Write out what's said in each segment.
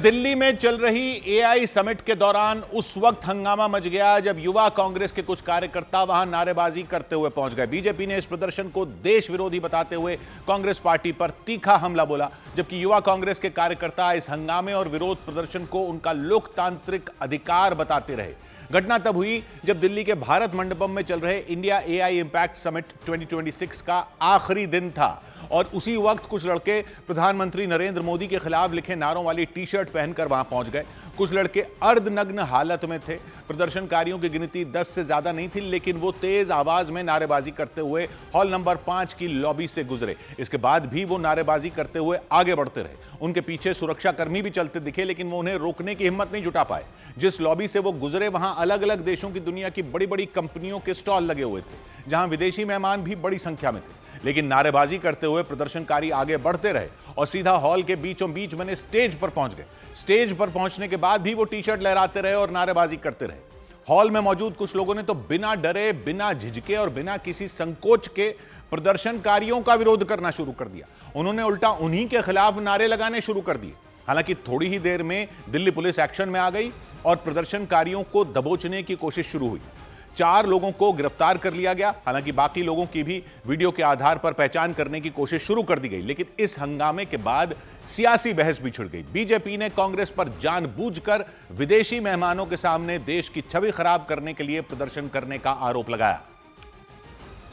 दिल्ली में चल रही एआई समिट के दौरान उस वक्त हंगामा मच गया जब युवा कांग्रेस के कुछ कार्यकर्ता वहां नारेबाजी करते हुए पहुंच गए। बीजेपी ने इस प्रदर्शन को देश विरोधी बताते हुए कांग्रेस पार्टी पर तीखा हमला बोला, जबकि युवा कांग्रेस के कार्यकर्ता इस हंगामे और विरोध प्रदर्शन को उनका लोकतांत्रिक अधिकार बताते रहे। घटना तब हुई जब दिल्ली के भारत मंडपम में चल रहे इंडिया एआई इंपैक्ट समिट 2026 का आखिरी दिन था और उसी वक्त कुछ लड़के प्रधानमंत्री नरेंद्र मोदी के खिलाफ लिखे नारों वाली टी शर्ट पहनकर वहां पहुंच गए। कुछ लड़के अर्धनग्न हालत में थे। प्रदर्शनकारियों की गिनती 10 से ज्यादा नहीं थी, लेकिन वो तेज आवाज में नारेबाजी करते हुए हॉल नंबर 5 की लॉबी से गुजरे। इसके बाद भी वो नारेबाजी करते हुए आगे बढ़ते रहे। उनके पीछे सुरक्षाकर्मी भी चलते दिखे, लेकिन वो उन्हें रोकने की हिम्मत नहीं जुटा पाए। जिस लॉबी से वो गुजरे वहां अलग अलग देशों की दुनिया की बड़ी बड़ी कंपनियों के स्टॉल लगे हुए थे, जहां विदेशी मेहमान भी बड़ी संख्या में थे। लेकिन नारेबाजी करते हुए प्रदर्शनकारी आगे बढ़ते रहे और सीधा हॉल के बीचों बीच बने स्टेज पर पहुंच गए। स्टेज पर पहुंचने के बाद भी वो टी शर्ट लहराते रहे और नारेबाजी करते रहे। हॉल में मौजूद कुछ लोगों ने तो बिना डरे, बिना झिझके और बिना किसी संकोच के प्रदर्शनकारियों का विरोध करना शुरू कर दिया। उन्होंने उल्टा उन्हीं के खिलाफ नारे लगाने शुरू कर दिए। हालांकि थोड़ी ही देर में दिल्ली पुलिस एक्शन में आ गई और प्रदर्शनकारियों को दबोचने की कोशिश शुरू हुई। 4 लोगों को गिरफ्तार कर लिया गया। हालांकि बाकी लोगों की भी वीडियो के आधार पर पहचान करने की कोशिश शुरू कर दी गई, लेकिन इस हंगामे के बाद सियासी बहस भी छिड़ गई। बीजेपी ने कांग्रेस पर जानबूझकर विदेशी मेहमानों के सामने देश की छवि खराब करने के लिए प्रदर्शन करने का आरोप लगाया।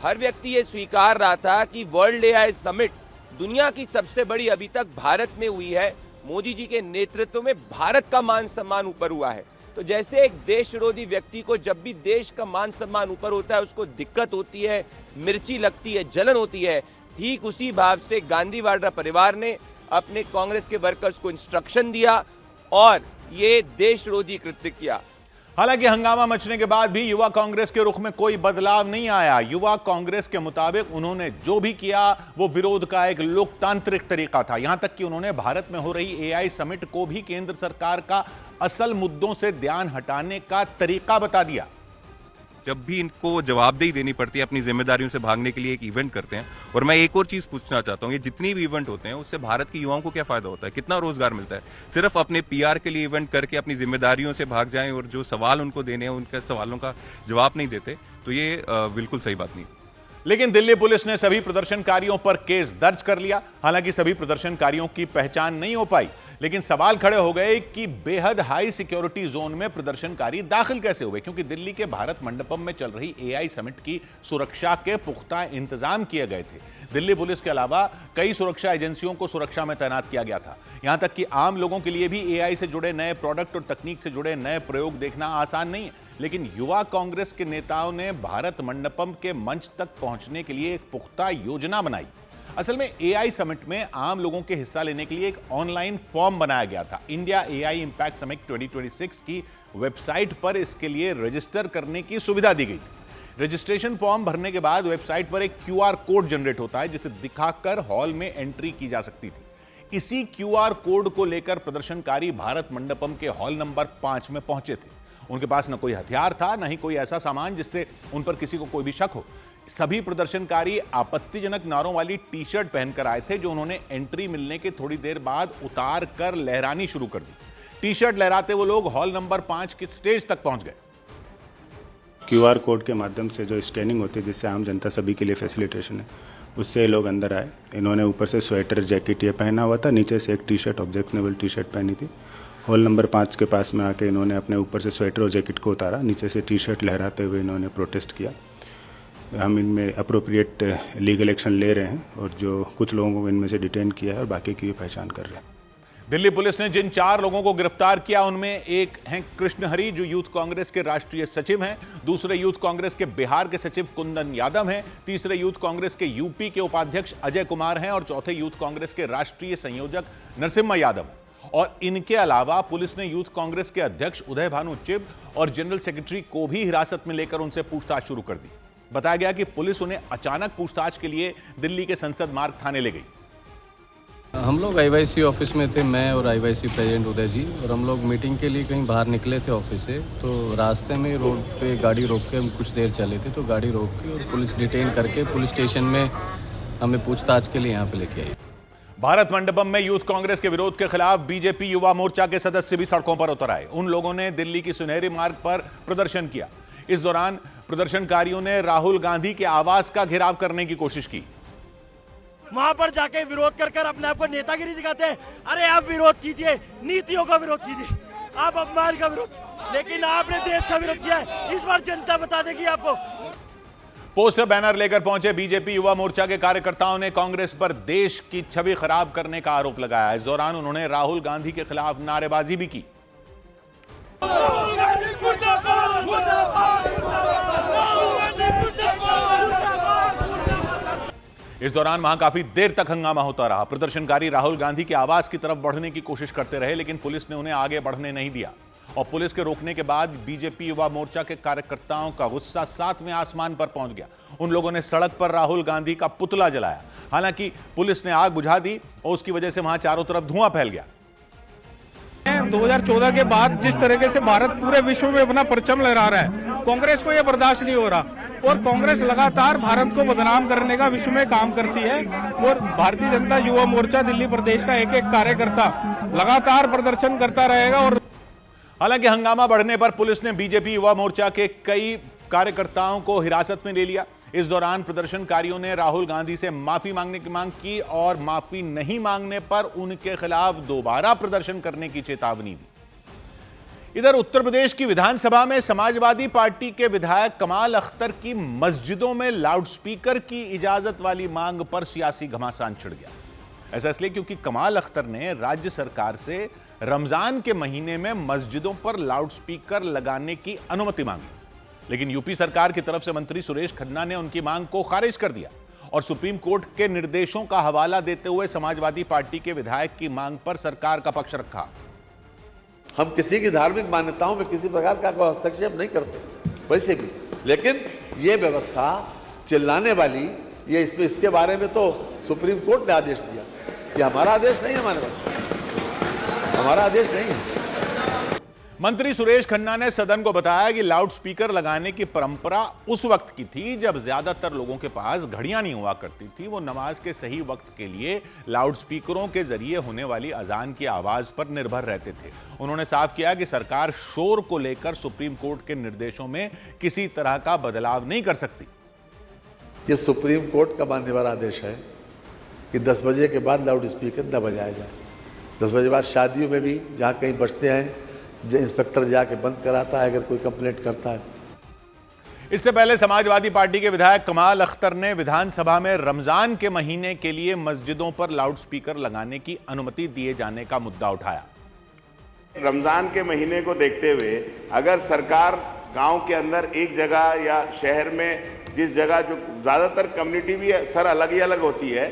हर व्यक्ति ये स्वीकार रहा था कि वर्ल्ड एआई समिट दुनिया की सबसे बड़ी अभी तक भारत में हुई है। मोदी जी के नेतृत्व में भारत का मान सम्मान ऊपर हुआ है। तो जैसे एक देश विरोधी व्यक्ति को जब भी देश का मान सम्मान ऊपर होता है उसको दिक्कत होती है, मिर्ची लगती है, जलन होती है, ठीक उसी भाव से गांधी वाड्रा परिवार ने अपने कांग्रेस के वर्कर्स को इंस्ट्रक्शन दिया और ये देश विरोधी कृत्य किया। हालांकि हंगामा मचने के बाद भी युवा कांग्रेस के रुख में कोई बदलाव नहीं आया। युवा कांग्रेस के मुताबिक उन्होंने जो भी किया वो विरोध का एक लोकतांत्रिक तरीका था। यहां तक कि उन्होंने भारत में हो रही एआई समिट को भी केंद्र सरकार का असल मुद्दों से ध्यान हटाने का तरीका बता दिया। जब भी इनको जवाबदेही देनी पड़ती है, अपनी जिम्मेदारियों से भागने के लिए एक इवेंट करते हैं। और मैं एक और चीज पूछना चाहता हूँ, ये जितनी भी इवेंट होते हैं उससे भारत के युवाओं को क्या फायदा होता है, कितना रोजगार मिलता है? सिर्फ अपने पीआर के लिए इवेंट करके अपनी जिम्मेदारियों से भाग जाएं और जो सवाल उनको देने हैं उनके सवालों का जवाब नहीं देते, तो ये बिल्कुल सही बात नहीं। लेकिन दिल्ली पुलिस ने सभी प्रदर्शनकारियों पर केस दर्ज कर लिया। हालांकि सभी प्रदर्शनकारियों की पहचान नहीं हो पाई, लेकिन सवाल खड़े हो गए कि बेहद हाई सिक्योरिटी जोन में प्रदर्शनकारी दाखिल कैसे हुए, क्योंकि दिल्ली के भारत मंडपम में चल रही एआई समिट की सुरक्षा के पुख्ता इंतजाम किए गए थे। दिल्ली पुलिस के अलावा कई सुरक्षा एजेंसियों को सुरक्षा में तैनात किया गया था। यहां तक कि आम लोगों के लिए भी एआई से जुड़े नए प्रोडक्ट और तकनीक से जुड़े नए प्रयोग देखना आसान नहीं है। लेकिन युवा कांग्रेस के नेताओं ने भारत मंडपम के मंच तक पहुंचने के लिए एक पुख्ता योजना बनाई। असल में एआई समिट में आम लोगों के हिस्सा लेने के लिए एक ऑनलाइन फॉर्म बनाया गया था। इंडिया एआई इंपैक्ट समिट 2026 की वेबसाइट पर इसके लिए रजिस्टर करने की सुविधा दी गई थी। रजिस्ट्रेशन फॉर्म भरने के बाद वेबसाइट पर एक क्यूआर कोड जनरेट होता है, जिसे दिखाकर हॉल में एंट्री की जा सकती थी। इसी क्यूआर कोड को लेकर प्रदर्शनकारी भारत मंडपम के हॉल नंबर 5 में पहुंचे थे। उनके पास न कोई हथियार था, न ही कोई ऐसा सामान जिससे उन पर किसी को कोई भी शक हो। सभी प्रदर्शनकारी आपत्तिजनक नारों वाली टी शर्ट पहनकर आए थे, जो उन्होंने एंट्री मिलने के थोड़ी देर बाद उतार कर लहरानी शुरू कर दी। टी शर्ट लहराते वो लोग हॉल नंबर 5 के स्टेज तक पहुंच गए। क्यूआर कोड के माध्यम से जो स्कैनिंग होती है, जिससे आम जनता सभी के लिए फैसिलिटेशन है, उससे ये लोग अंदर आए। इन्होंने ऊपर से स्वेटर, जैकेट ये पहना हुआ था, नीचे से एक T shirt, objectionable T shirt पहनी थी। हॉल नंबर 5 के पास में आके इन्होंने अपने ऊपर से स्वेटर और जैकेट को उतारा, नीचे से टी शर्ट लहराते हुए इन्होंने प्रोटेस्ट किया। हम इनमें अप्रोप्रिएट लीगल एक्शन ले रहे हैं और जो कुछ लोगों को इनमें से डिटेन किया है और बाकी की पहचान कर रहे हैं। दिल्ली पुलिस ने जिन 4 लोगों को गिरफ्तार किया उनमें एक हैं कृष्ण हरि, जो यूथ कांग्रेस के राष्ट्रीय सचिव हैं। दूसरे यूथ कांग्रेस के बिहार के सचिव कुंदन यादव हैं। तीसरे यूथ कांग्रेस के यूपी के उपाध्यक्ष अजय कुमार हैं और चौथे यूथ कांग्रेस के राष्ट्रीय संयोजक नरसिम्हा यादव। और इनके अलावा पुलिस ने यूथ कांग्रेस के अध्यक्ष उदय भानु चिब और जनरल सेक्रेटरी को भी हिरासत में लेकर उनसे पूछताछ शुरू कर दी। बताया गया कि पुलिस उन्हें अचानक पूछताछ के लिए दिल्ली के संसद मार्ग थाने ले गई। हम लोग आईवाईसी ऑफिस में थे, मैं और आईवाईसी प्रेसिडेंट उदय जी, और हम लोग मीटिंग के लिए कहीं बाहर निकले थे ऑफिस से। तो रास्ते में रोड पे गाड़ी रोक के हम कुछ देर चले थे, तो गाड़ी रोक के और पुलिस डिटेन करके पुलिस स्टेशन में हमें पूछताछ के लिए यहाँ पे लेके आई। भारत मंडपम में यूथ कांग्रेस के विरोध के खिलाफ बीजेपी युवा मोर्चा के सदस्य भी सड़कों पर उतर आए। उन लोगों ने दिल्ली की सुनहरी मार्ग पर प्रदर्शन किया। इस दौरान प्रदर्शनकारियों ने राहुल गांधी के आवास का घेराव करने की कोशिश की। वहां पर जाके विरोध कर कर अपने आप को नेतागिरी दिखाते हैं। अरे आप विरोध कीजिए, नीतियों का विरोध कीजिए, आप अपमान का विरोध, लेकिन आपने देश का विरोध किया है। इस बार जनता बता देगी आपको। पोस्टर बैनर लेकर पहुंचे बीजेपी युवा मोर्चा के कार्यकर्ताओं ने कांग्रेस पर देश की छवि खराब करने का आरोप लगाया। इस दौरान उन्होंने राहुल गांधी के खिलाफ नारेबाजी भी की। इस दौरान वहां काफी देर तक हंगामा होता रहा। प्रदर्शनकारी राहुल गांधी के आवास की तरफ बढ़ने की कोशिश करते रहे, लेकिन पुलिस ने उन्हें आगे बढ़ने नहीं दिया और पुलिस के रोकने के बाद बीजेपी युवा मोर्चा के कार्यकर्ताओं का गुस्सा 7वें आसमान पर पहुंच गया। उन लोगों ने सड़क पर राहुल गांधी का पुतला जलाया। हालांकि पुलिस ने आग बुझा दी और उसकी वजह से वहां चारों तरफ धुआं फैल गया। 2014 के बाद जिस तरीके से भारत पूरे विश्व में अपना परचम लहरा रहा है, कांग्रेस को यह बर्दाश्त नहीं हो रहा और कांग्रेस लगातार भारत को बदनाम करने का विश्व में काम करती है। और भारतीय जनता युवा मोर्चा दिल्ली प्रदेश का एक एक कार्यकर्ता लगातार प्रदर्शन करता रहेगा। और हालांकि हंगामा बढ़ने पर पुलिस ने बीजेपी युवा मोर्चा के कई कार्यकर्ताओं को हिरासत में ले लिया। इस दौरान प्रदर्शनकारियों ने राहुल गांधी से माफी मांगने की मांग की और माफी नहीं मांगने पर उनके खिलाफ दोबारा प्रदर्शन करने की चेतावनी दी। इधर उत्तर प्रदेश की विधानसभा में समाजवादी पार्टी के विधायक कमाल अख्तर की मस्जिदों में लाउडस्पीकर की इजाजत वाली मांग पर सियासी घमासान छिड़ गया। ऐसा इसलिए क्योंकि कमाल अख्तर ने राज्य सरकार से रमजान के महीने में मस्जिदों पर लाउडस्पीकर लगाने की अनुमति मांगी, लेकिन यूपी सरकार की तरफ से मंत्री सुरेश खन्ना ने उनकी मांग को खारिज कर दिया और सुप्रीम कोर्ट के निर्देशों का हवाला देते हुए समाजवादी पार्टी के विधायक की मांग पर सरकार का पक्ष रखा। हम किसी की धार्मिक मान्यताओं में किसी प्रकार का कोई हस्तक्षेप नहीं करते वैसे भी, लेकिन ये व्यवस्था चिल्लाने वाली, ये इसमें इसके बारे में तो सुप्रीम कोर्ट ने आदेश दिया। ये हमारा आदेश नहीं है, हमारा आदेश नहीं है। मंत्री सुरेश खन्ना ने सदन को बताया कि लाउडस्पीकर लगाने की परंपरा उस वक्त की थी जब ज्यादातर लोगों के पास घड़ियां नहीं हुआ करती थी। वो नमाज के सही वक्त के लिए लाउडस्पीकरों के जरिए होने वाली अजान की आवाज पर निर्भर रहते थे। उन्होंने साफ किया कि सरकार शोर को लेकर सुप्रीम कोर्ट के निर्देशों में किसी तरह का बदलाव नहीं कर सकती। ये सुप्रीम कोर्ट का मान्यवर आदेश है कि 10 बजे के बाद लाउडस्पीकर न बजाया जाए। 10 बजे बाद शादियों में भी जहाँ कहीं बजते हैं, जो इंस्पेक्टर जाके बंद कराता है अगर कोई कंप्लेंट करता है। इससे पहले समाजवादी पार्टी के विधायक कमाल अख्तर ने विधानसभा में रमजान के महीने के लिए मस्जिदों पर लाउडस्पीकर लगाने की अनुमति दिए जाने का मुद्दा उठाया। रमजान के महीने को देखते हुए अगर सरकार गांव के अंदर एक जगह या शहर में जिस जगह जो ज़्यादातर कम्युनिटी भी सर अलग ही अलग होती है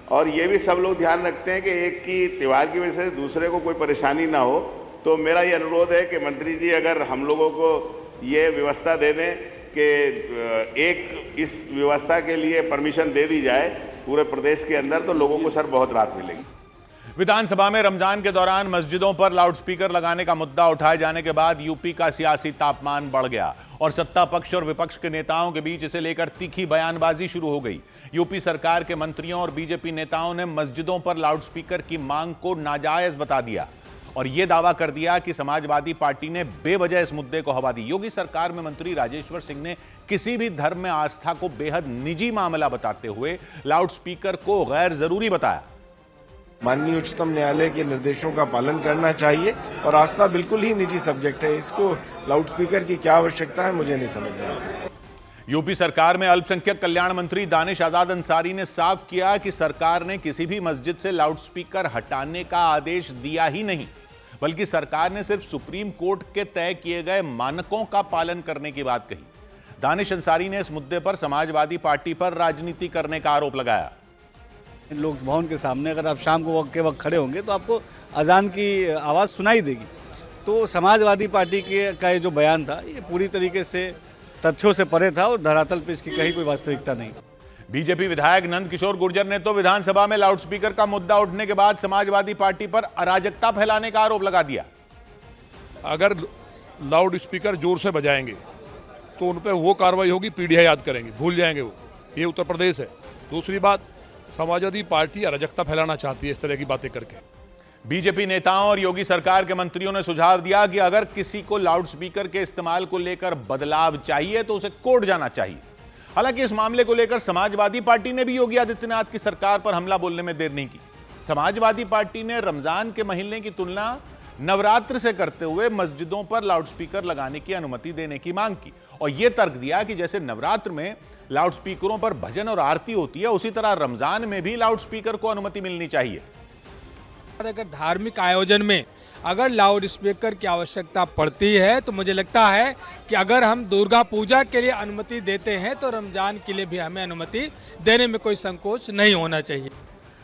और ये भी सब लोग ध्यान रखते हैं कि एक की त्यौहार की वजह से दूसरे को कोई परेशानी ना हो, तो मेरा ये अनुरोध है कि मंत्री जी अगर हम लोगों को ये व्यवस्था दे दें कि एक इस व्यवस्था के लिए परमिशन दे दी जाए पूरे प्रदेश के अंदर, तो लोगों को सर बहुत राहत मिलेगी। विधानसभा में रमजान के दौरान मस्जिदों पर लाउडस्पीकर लगाने का मुद्दा उठाए जाने के बाद यूपी का सियासी तापमान बढ़ गया और सत्ता पक्ष और विपक्ष के नेताओं के बीच इसे लेकर तीखी बयानबाजी शुरू हो गई। यूपी सरकार के मंत्रियों और बीजेपी नेताओं ने मस्जिदों पर लाउडस्पीकर की मांग को नाजायज बता दिया और यह दावा कर दिया कि समाजवादी पार्टी ने बेवजह इस मुद्दे को हवा दी। योगी सरकार में मंत्री राजेश्वर सिंह ने किसी भी धर्म में आस्था को बेहद निजी मामला बताते हुए लाउडस्पीकर को गैर जरूरी बताया। माननीय उच्चतम न्यायालय के निर्देशों का पालन करना चाहिए और आस्था बिल्कुल ही निजी सब्जेक्ट है, इसको लाउडस्पीकर की क्या आवश्यकता है मुझे नहीं समझ में आता। यूपी सरकार में अल्पसंख्यक कल्याण मंत्री दानिश आजाद अंसारी ने साफ किया कि सरकार ने किसी भी मस्जिद से लाउडस्पीकर हटाने का आदेश दिया ही नहीं, बल्कि सरकार ने सिर्फ सुप्रीम कोर्ट के तय किए गए मानकों का पालन करने की बात कही। दानिश अंसारी ने इस मुद्दे पर समाजवादी पार्टी पर राजनीति करने का आरोप लगाया। लोक भवन के सामने अगर आप शाम को वक्त के वक्त खड़े होंगे तो आपको अजान की आवाज़ सुनाई देगी। तो समाजवादी पार्टी का ये जो बयान था ये पूरी तरीके से तथ्यों से परे था और धरातल पर इसकी कहीं कोई वास्तविकता नहीं। बीजेपी विधायक नंद किशोर गुर्जर ने तो विधानसभा में लाउडस्पीकर का मुद्दा उठने के बाद समाजवादी पार्टी पर अराजकता फैलाने का आरोप लगा दिया। अगर लाउडस्पीकर जोर से बजाएंगे तो उन पर वो कार्रवाई होगी, पीढ़ियां याद करेंगे, भूल जाएंगे वो। ये उत्तर प्रदेश है। दूसरी बात, समाजवादी पार्टी अराजकता फैलाना चाहती है इस तरह की बातें करके। बीजेपी नेताओं और योगी सरकार के मंत्रियों ने सुझाव दिया कि अगर किसी को लाउडस्पीकर के इस्तेमाल को लेकर बदलाव चाहिए तो उसे कोर्ट जाना चाहिए। हालांकि इस मामले को लेकर समाजवादी पार्टी ने भी योगी आदित्यनाथ की सरकार पर हमला बोलने में देर नहीं की। समाजवादी पार्टी ने रमजान के महीने की तुलना नवरात्र से करते हुए मस्जिदों पर लाउडस्पीकर लगाने की अनुमति देने की मांग की और यह तर्क दिया कि जैसे नवरात्र में लाउडस्पीकरों पर भजन और आरती होती है, उसी तरह रमजान में भी लाउडस्पीकर को अनुमति मिलनी चाहिए। अगर धार्मिक आयोजन में अगर लाउड स्पीकर की आवश्यकता पड़ती है तो मुझे लगता है कि अगर हम दुर्गा पूजा के लिए अनुमति देते हैं तो रमजान के लिए भी हमें अनुमति देने में कोई संकोच नहीं होना चाहिए।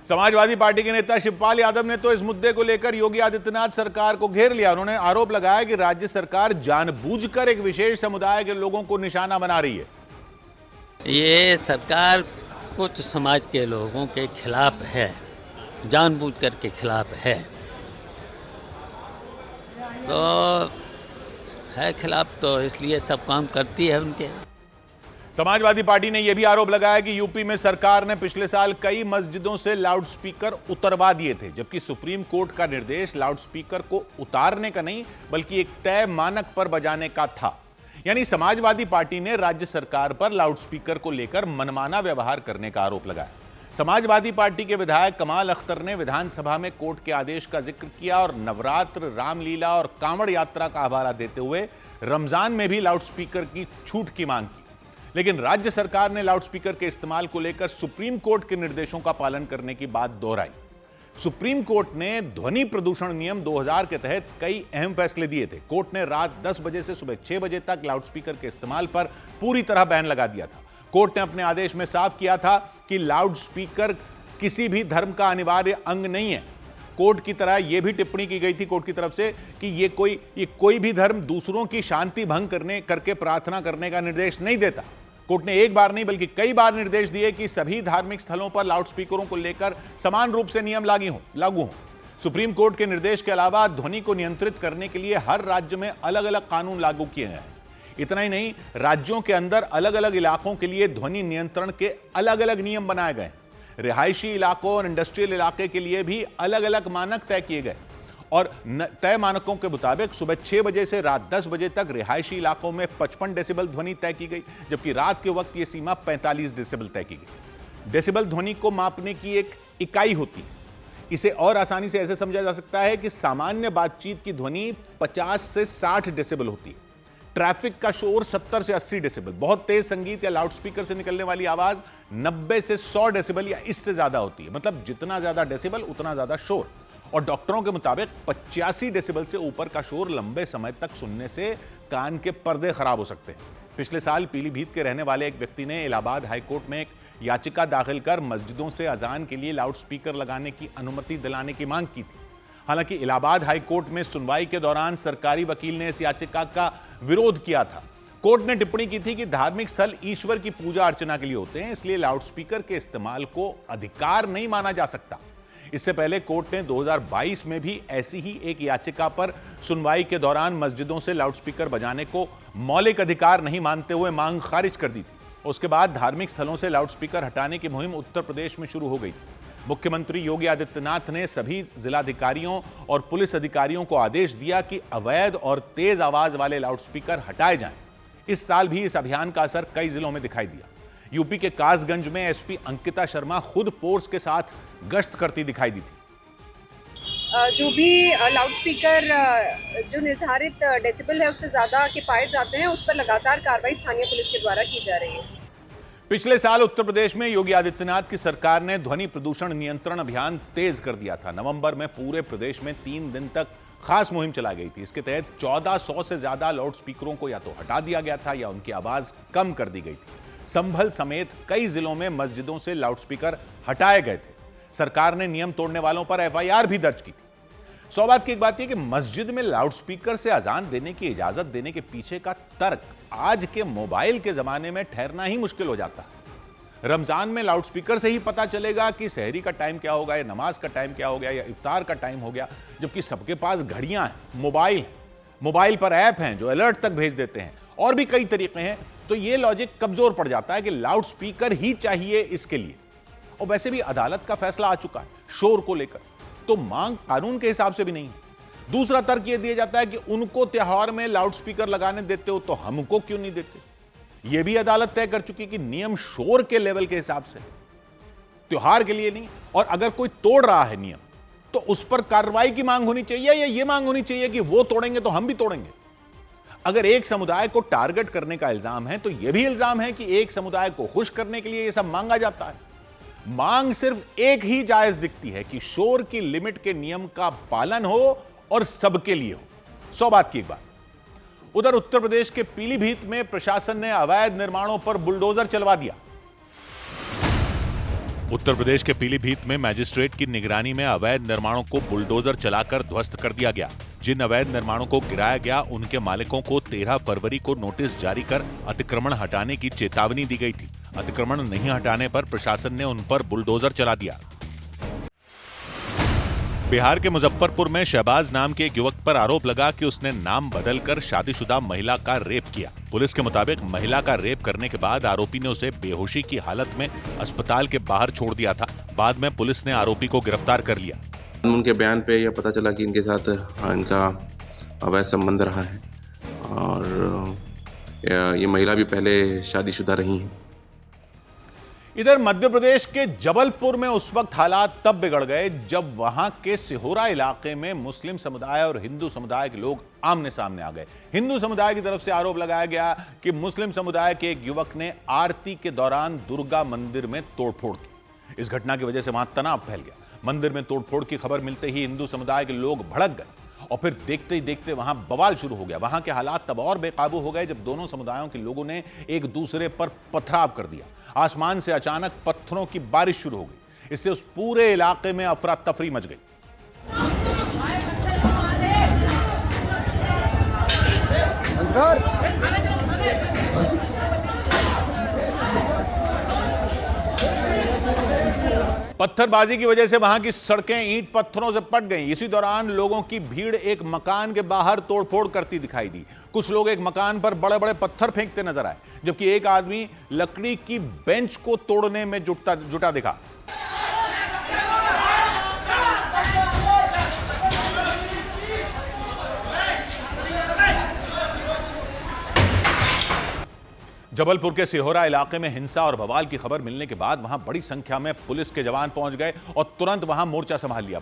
समाजवादी पार्टी के नेता शिवपाल यादव ने तो इस मुद्दे को लेकर योगी आदित्यनाथ सरकार को घेर लिया। उन्होंने आरोप लगाया कि राज्य सरकार जानबूझकर एक विशेष समुदाय के लोगों को निशाना बना रही है। ये सरकार कुछ समाज के लोगों के खिलाफ है, जानबूझकर के खिलाफ है, तो है खिलाफ तो इसलिए सब काम करती है उनके। समाजवादी पार्टी ने यह भी आरोप लगाया कि यूपी में सरकार ने पिछले साल कई मस्जिदों से लाउडस्पीकर उतरवा दिए थे, जबकि सुप्रीम कोर्ट का निर्देश लाउडस्पीकर को उतारने का नहीं बल्कि एक तय मानक पर बजाने का था। यानी समाजवादी पार्टी ने राज्य सरकार पर लाउडस्पीकर को लेकर मनमाना व्यवहार करने का आरोप लगाया। समाजवादी पार्टी के विधायक कमाल अख्तर ने विधानसभा में कोर्ट के आदेश का जिक्र किया और नवरात्र, रामलीला और कांवड़ यात्रा का हवाला देते हुए रमजान में भी लाउडस्पीकर की छूट की मांग की। लेकिन राज्य सरकार ने लाउडस्पीकर के इस्तेमाल को लेकर सुप्रीम कोर्ट के निर्देशों का पालन करने की बात दोहराई। सुप्रीम कोर्ट ने ध्वनि प्रदूषण नियम 2000 के तहत कई अहम फैसले दिए थे। कोर्ट ने रात 10 बजे से सुबह 6 बजे तक लाउडस्पीकर के इस्तेमाल पर पूरी तरह बैन लगा दिया था। कोर्ट ने अपने आदेश में साफ किया था कि लाउडस्पीकर किसी भी धर्म का अनिवार्य अंग नहीं है। कोर्ट की तरह यह भी टिप्पणी की गई थी कोर्ट की तरफ से कि ये कोई भी धर्म दूसरों की शांति भंग करके प्रार्थना करने का निर्देश नहीं देता। कोर्ट ने एक बार नहीं बल्कि कई बार निर्देश दिए कि सभी धार्मिक स्थलों पर लाउडस्पीकरों को लेकर समान रूप से नियम लागू हों। सुप्रीम कोर्ट के निर्देश के अलावा ध्वनि को नियंत्रित करने के लिए हर राज्य में अलग अलग कानून लागू किए हैं। इतना ही नहीं, राज्यों के अंदर अलग अलग इलाकों के लिए ध्वनि नियंत्रण के अलग अलग नियम बनाए गए। रिहायशी इलाकों और इंडस्ट्रियल इलाके के लिए भी अलग अलग मानक तय किए गए और तय मानकों के मुताबिक सुबह 6 बजे से रात 10 बजे तक रिहायशी इलाकों में 55 डेसिबल ध्वनि तय की गई, जबकि रात के वक्त यह सीमा 45 डेसिबल तय की गई। डेसिबल ध्वनि को मापने की एक इकाई होती है। इसे और आसानी से ऐसे समझा जा सकता है कि सामान्य बातचीत की ध्वनि 50 से 60 डेसिबल होती है। ट्रैफिक का शोर 70 से 80 डेसिबल, बहुत तेज संगीत या लाउडस्पीकर से निकलने वाली आवाज 90 से 100 डेसिबल या इससे ज्यादा होती है। मतलब जितना ज्यादा डेसिबल उतना ज्यादा शोर। और डॉक्टरों के मुताबिक 85 डेसिबल से ऊपर का शोर लंबे समय तक सुनने से कान के पर्दे खराब हो सकते हैं। पिछले साल पीलीभीत के रहने वाले एक व्यक्ति ने इलाहाबाद हाईकोर्ट में एक याचिका दाखिल कर मस्जिदों से अजान के लिए लाउडस्पीकर लगाने की अनुमति दिलाने की मांग की थी। हालांकि इलाहाबाद हाईकोर्ट में सुनवाई के दौरान सरकारी वकील ने इस याचिका का विरोध किया था। कोर्ट ने टिप्पणी की थी कि धार्मिक स्थल ईश्वर की पूजा अर्चना के लिए होते हैं, इसलिए लाउडस्पीकर के इस्तेमाल को अधिकार नहीं माना जा सकता। इससे पहले कोर्ट ने 2022 में भी ऐसी ही एक याचिका पर सुनवाई के दौरान मस्जिदों से लाउडस्पीकर बजाने को मौलिक अधिकार नहीं मानते हुए मांग खारिज कर दी थी। उसके बाद धार्मिक स्थलों से लाउडस्पीकर हटाने की मुहिम उत्तर प्रदेश में शुरू हो गई थी। मुख्यमंत्री योगी आदित्यनाथ ने सभी जिलाधिकारियों और पुलिस अधिकारियों को आदेश दिया कि अवैध और तेज आवाज वाले लाउडस्पीकर हटाए जाएं। इस साल भी इस अभियान का असर कई जिलों में दिखाई दिया। यूपी के कासगंज में एसपी अंकिता शर्मा खुद फोर्स के साथ गश्त करती दिखाई दी थी। जो भी लाउडस्पीकर जो निर्धारित डेसिबल है उससे ज्यादा के पाए जाते हैं, उस पर लगातार कार्रवाई स्थानीय पुलिस के द्वारा की जा रही है। पिछले साल उत्तर प्रदेश में योगी आदित्यनाथ की सरकार ने ध्वनि प्रदूषण नियंत्रण अभियान तेज कर दिया था। नवंबर में पूरे प्रदेश में 3 दिन तक खास मुहिम चलाई गई थी। इसके तहत 1400 से ज्यादा लाउडस्पीकरों को या तो हटा दिया गया था या उनकी आवाज कम कर दी गई थी। संभल समेत कई जिलों में मस्जिदों से लाउडस्पीकर हटाए गए थे। सरकार ने नियम तोड़ने वालों पर एफआईआर भी दर्ज की थी। सौभाग्य की एक बात यह कि मस्जिद में लाउडस्पीकर से अजान देने की इजाजत देने के पीछे का तर्क आज के मोबाइल के जमाने में ठहरना ही मुश्किल हो जाता है। रमजान में लाउडस्पीकर से ही पता चलेगा कि सहरी का टाइम क्या होगा या नमाज का टाइम क्या हो गया या इफ्तार का टाइम हो गया, जबकि सबके पास घड़ियां हैं, मोबाइल पर ऐप हैं जो अलर्ट तक भेज देते हैं और भी कई तरीके हैं। तो यह लॉजिक कमजोर पड़ जाता है कि लाउडस्पीकर ही चाहिए इसके लिए। और वैसे भी अदालत का फैसला आ चुका है शोर को लेकर, तो मांग कानून के हिसाब से भी नहीं है। दूसरा तर्क यह दिया जाता है कि उनको त्योहार में लाउडस्पीकर लगाने देते हो तो हमको क्यों नहीं देते। यह भी अदालत तय कर चुकी कि नियम शोर के लेवल के हिसाब से, त्योहार के लिए नहीं। और अगर कोई तोड़ रहा है नियम तो उस पर कार्रवाई की मांग होनी चाहिए या यह मांग होनी चाहिए कि वो तोड़ेंगे तो हम भी तोड़ेंगे। अगर एक समुदाय को टारगेट करने का इल्जाम है तो यह भी इल्जाम है कि एक समुदाय को खुश करने के लिए यह सब मांगा जाता है। मांग सिर्फ एक ही जायज दिखती है कि शोर की लिमिट के नियम का पालन हो और सबके लिए हो। 100 बात की एक बात। उधर उत्तर प्रदेश के पीलीभीत में प्रशासन ने अवैध निर्माणों पर बुलडोजर चलवा दिया। उत्तर प्रदेश के पीलीभीत में मैजिस्ट्रेट की निगरानी में अवैध निर्माणों को बुलडोजर चलाकर ध्वस्त कर दिया गया। जिन अवैध निर्माणों को गिराया गया उनके मालिकों को 13 फरवरी को नोटिस जारी कर अतिक्रमण हटाने की चेतावनी दी गई थी। अतिक्रमण नहीं हटाने पर प्रशासन ने उन पर बुलडोजर चला दिया। बिहार के मुजफ्फरपुर में शहबाज नाम के एक युवक पर आरोप लगा कि उसने नाम बदलकर शादीशुदा महिला का रेप किया। पुलिस के मुताबिक महिला का रेप करने के बाद आरोपी ने उसे बेहोशी की हालत में अस्पताल के बाहर छोड़ दिया था। बाद में पुलिस ने आरोपी को गिरफ्तार कर लिया। उनके बयान पे यह पता चला कि इनके साथ इनका अवैध संबंध रहा है और ये महिला भी पहले शादीशुदा रही हैं। इधर मध्य प्रदेश के जबलपुर में उस वक्त हालात तब बिगड़ गए जब वहां के सिहोरा इलाके में मुस्लिम समुदाय और हिंदू समुदाय के लोग आमने सामने आ गए। हिंदू समुदाय की तरफ से आरोप लगाया गया कि मुस्लिम समुदाय के एक युवक ने आरती के दौरान दुर्गा मंदिर में तोड़फोड़ की। इस घटना की वजह से वहां तनाव फैल गया। मंदिर में तोड़फोड़ की खबर मिलते ही हिंदू समुदाय के लोग भड़क गए और फिर देखते ही देखते वहां बवाल शुरू हो गया। वहां के हालात तब और बेकाबू हो गए जब दोनों समुदायों के लोगों ने एक दूसरे पर पथराव कर दिया। आसमान से अचानक पत्थरों की बारिश शुरू हो गई। इससे उस पूरे इलाके में अफरा तफरी मच गई। पत्थरबाजी की वजह से वहां की सड़कें ईंट पत्थरों से पट गईं। इसी दौरान लोगों की भीड़ एक मकान के बाहर तोड़फोड़ करती दिखाई दी। कुछ लोग एक मकान पर बड़े बड़े पत्थर फेंकते नजर आए, जबकि एक आदमी लकड़ी की बेंच को तोड़ने में जुटा दिखा। जबलपुर के सिहोरा इलाके में हिंसा और बवाल की खबर मिलने के बाद वहां बड़ी संख्या में पुलिस के जवान पहुंच गए और तुरंत वहां मोर्चा संभाल लिया।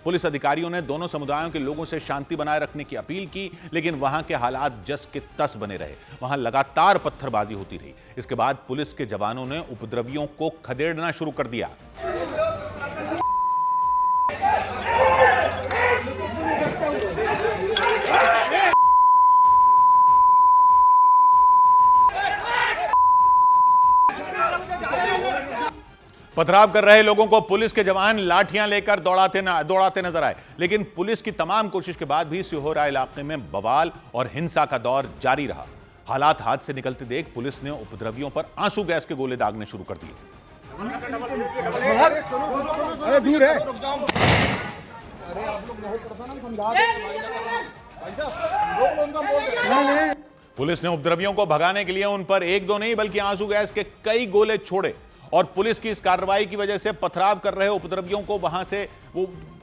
पुलिस अधिकारियों ने दोनों समुदायों के लोगों से शांति बनाए रखने की अपील की, लेकिन वहां के हालात जस के तस बने रहे। वहां लगातार पत्थरबाजी होती रही। इसके बाद पुलिस के जवानों ने उपद्रवियों को खदेड़ना शुरू कर दिया। पथराव कर रहे लोगों को पुलिस के जवान लाठियां लेकर दौड़ाते नजर आए, लेकिन पुलिस की तमाम कोशिश के बाद भी सिहोरा इलाके में बवाल और हिंसा का दौर जारी रहा। हालात हाथ से निकलते देख पुलिस ने उपद्रवियों पर आंसू गैस के गोले दागने शुरू कर दिए। पुलिस ने उपद्रवियों को भगाने के लिए उन पर एक दो नहीं बल्कि आंसू गैस के कई गोले छोड़े और पुलिस की इस कार्रवाई की वजह से पथराव कर रहे उपद्रवियों को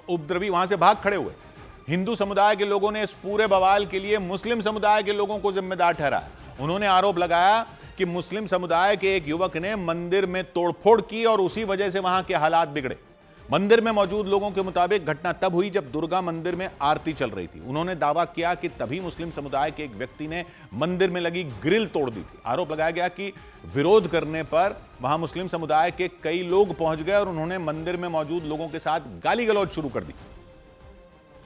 उपद्रवी वहां से भाग खड़े हुए। हिंदू समुदाय के लोगों ने इस पूरे बवाल के लिए मुस्लिम समुदाय के लोगों को जिम्मेदार ठहराया। उन्होंने आरोप लगाया कि मुस्लिम समुदाय के एक युवक ने मंदिर में तोड़फोड़ की और उसी वजह से वहां के हालात बिगड़े। मंदिर में मौजूद लोगों के मुताबिक घटना तब हुई जब दुर्गा मंदिर में आरती चल रही थी। उन्होंने दावा किया कि तभी मुस्लिम समुदाय के एक व्यक्ति ने मंदिर में लगी ग्रिल तोड़ दी थी। आरोप लगाया गया कि विरोध करने पर वहां मुस्लिम समुदाय के कई लोग पहुंच गए और उन्होंने मंदिर में मौजूद लोगों के साथ गाली गलौज शुरू कर दी।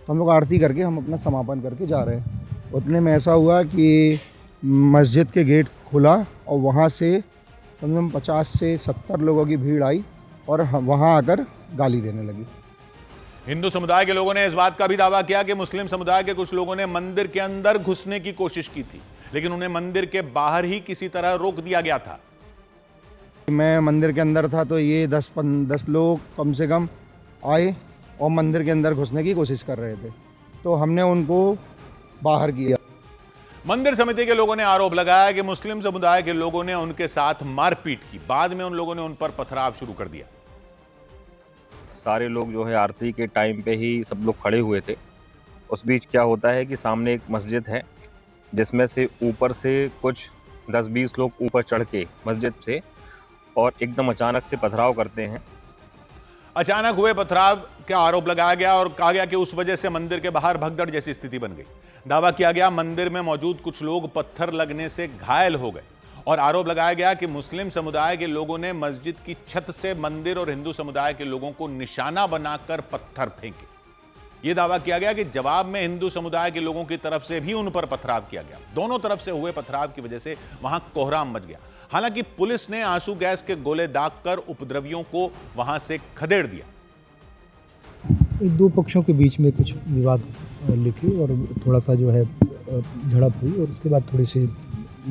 हम लोग आरती करके हम अपना समापन करके जा रहे हैं। उतने में ऐसा हुआ कि मस्जिद के गेट खुला और वहाँ से कम से कम 50 से 70 लोगों की भीड़ आई और वहाँ आकर गाली देने लगी। हिंदू समुदाय के लोगों ने इस बात का भी दावा किया कि मुस्लिम समुदाय के कुछ लोगों ने मंदिर के अंदर घुसने की कोशिश की थी, लेकिन उन्हें मंदिर के बाहर ही किसी तरह रोक दिया गया था। मैं मंदिर के अंदर था तो ये 10 लोग कम से कम आए और मंदिर के अंदर घुसने की कोशिश कर रहे थे, तो हमने उनको बाहर किया। मंदिर समिति के लोगों ने आरोप लगाया कि मुस्लिम समुदाय के लोगों ने उनके साथ मारपीट की। बाद में उन लोगों ने उन पर पथराव शुरू कर दिया। सारे लोग जो है आरती के टाइम पे ही सब लोग खड़े हुए थे। उस बीच क्या होता है कि सामने एक मस्जिद है जिसमें से ऊपर से कुछ 10-20 लोग ऊपर चढ़ के मस्जिद से और एकदम अचानक से पथराव करते हैं। अचानक हुए पथराव का आरोप लगाया गया और कहा गया कि उस वजह से मंदिर के बाहर भगदड़ जैसी स्थिति बन गई। दावा किया गया मंदिर में मौजूद कुछ लोग पत्थर लगने से घायल हो गए और आरोप लगाया गया कि मुस्लिम समुदाय के लोगों ने मस्जिद की छत से मंदिर और हिंदू समुदाय के लोगों को निशाना बनाकर पत्थर फेंके। यह दावा किया गया कि जवाब में हिंदू समुदाय के लोगों की तरफ से भी उन पर पथराव किया गया। दोनों तरफ से हुए पथराव की वजह से वहां कोहराम मच गया। हालांकि पुलिस ने आंसू गैस के गोले दागकर उपद्रवियों को वहां से खदेड़ दिया। दो पक्षों के बीच में कुछ विवाद लेके और थोड़ा सा जो है झड़प हुई और उसके बाद थोड़ी सी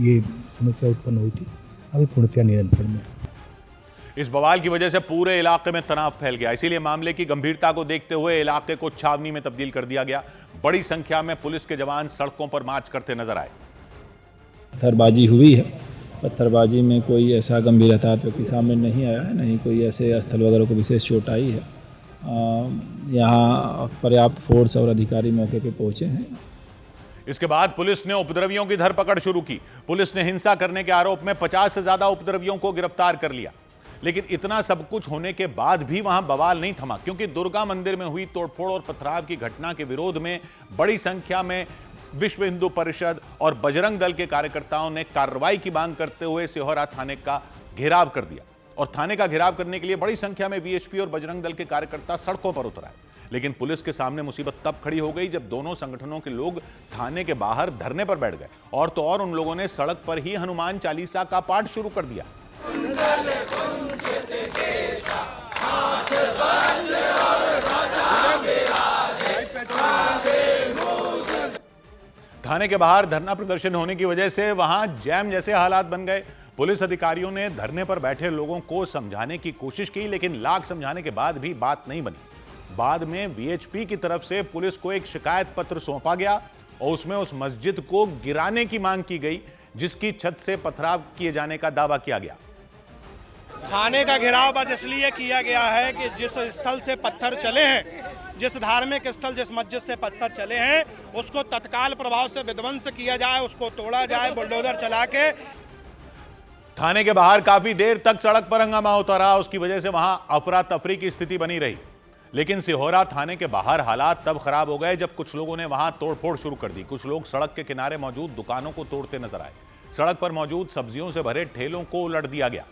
ये समस्या उत्पन्न हुई थी। अभी पूर्णतया नियंत्रण में। इस बवाल की वजह से पूरे इलाके में तनाव फैल गया। इसीलिए मामले की गंभीरता को देखते हुए इलाके को छावनी में तब्दील कर दिया गया। बड़ी संख्या में पुलिस के जवान सड़कों पर मार्च करते नजर आए। पत्थरबाजी हुई है। पत्थरबाजी में कोई ऐसा गंभीर हताहत व्यक्ति सामने नहीं आया है, नहीं कोई ऐसे स्थल वगैरह को विशेष चोट आई है। यहाँ पर्याप्त फोर्स और अधिकारी मौके पे पहुंचे हैं। इसके बाद पुलिस ने उपद्रवियों की धरपकड़ शुरू की। पुलिस ने हिंसा करने के आरोप में 50 से ज्यादा उपद्रवियों को गिरफ्तार कर लिया। लेकिन इतना सब कुछ होने के बाद भी वहां बवाल नहीं थमा, क्योंकि दुर्गा मंदिर में हुई तोड़फोड़ और पथराव की घटना के विरोध में बड़ी संख्या में विश्व हिंदू परिषद और बजरंग दल के कार्यकर्ताओं ने कार्रवाई की मांग करते हुए सिहोरा थाने का घेराव कर दिया। और थाने का घेराव करने के लिए बड़ी संख्या में वीएचपी और बजरंग दल के कार्यकर्ता सड़कों पर उतर आए। लेकिन पुलिस के सामने मुसीबत तब खड़ी हो गई जब दोनों संगठनों के लोग थाने के बाहर धरने पर बैठ गए। और तो और उन लोगों ने सड़क पर ही हनुमान चालीसा का पाठ शुरू कर दिया। थाने के बाहर धरना प्रदर्शन होने की वजह से वहां जैम जैसे हालात बन गए। पुलिस अधिकारियों ने धरने पर बैठे लोगों को समझाने की कोशिश की, लेकिन लाख समझाने के बाद भी बात नहीं बनी। बाद में वीएचपी की तरफ से पुलिस को एक शिकायत पत्र सौंपा गया और उसमें उस मस्जिद को गिराने की मांग की गई जिसकी छत से पथराव किए जाने का दावा किया गया। थाने का घेराव बस इसलिए किया गया है कि जिस स्थल से पत्थर चले हैं, जिस धार्मिक स्थल, जिस मस्जिद से पत्थर चले हैं, उसको तत्काल प्रभाव से विध्वंस किया जाए, उसको तोड़ा जाए बुलडोजर चला के। थाने के बाहर काफी देर तक सड़क पर हंगामा होता रहा। उसकी वजह से वहां अफरा तफरी की स्थिति बनी रही। लेकिन सिहोरा थाने के बाहर हालात तब खराब हो गए जब कुछ लोगों ने वहां तोड़फोड़ शुरू कर दी। कुछ लोग सड़क के किनारे मौजूद दुकानों को तोड़ते नजर आए। सड़क पर मौजूद सब्जियों से भरे ठेलों को उलट दिया गया।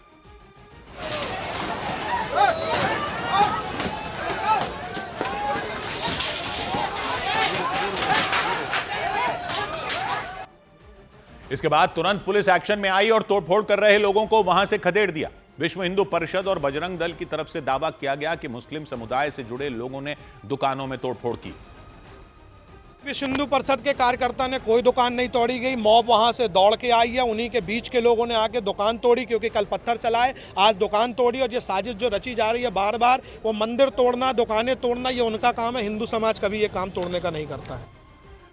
इसके बाद तुरंत पुलिस एक्शन में आई और तोड़फोड़ कर रहे लोगों को वहां से खदेड़ दिया। विश्व हिंदू परिषद और बजरंग दल की तरफ से दावा किया गया कि मुस्लिम समुदाय से जुड़े लोगों ने दुकानों में तोड़फोड़ की। विश्व हिंदू परिषद के कार्यकर्ता ने कोई दुकान नहीं तोड़ी गई। मॉब वहां से दौड़ के आई है, उन्हीं के बीच के लोगों ने आके दुकान तोड़ी, क्योंकि कल पत्थर चलाए, आज दुकान तोड़ी। और ये साजिश जो रची जा रही है बार बार, वो मंदिर तोड़ना, दुकानें तोड़ना, ये उनका काम है। हिंदू समाज कभी ये काम तोड़ने का नहीं करता है।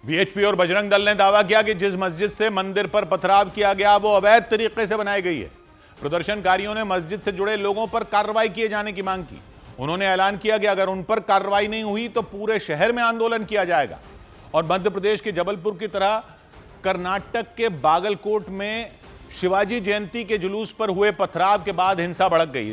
वीएचपी और बजरंग दल ने दावा किया कि जिस मस्जिद से मंदिर पर पथराव किया गया वो अवैध तरीके से बनाई गई है। प्रदर्शनकारियों ने मस्जिद से जुड़े लोगों पर कार्रवाई किए जाने की मांग की। उन्होंने ऐलान किया कि अगर उन पर कार्रवाई नहीं हुई तो पूरे शहर में आंदोलन किया जाएगा। और मध्य प्रदेश के जबलपुर की तरह कर्नाटक के बागलकोट में शिवाजी जयंती के जुलूस पर हुए पथराव के बाद हिंसा भड़क गई।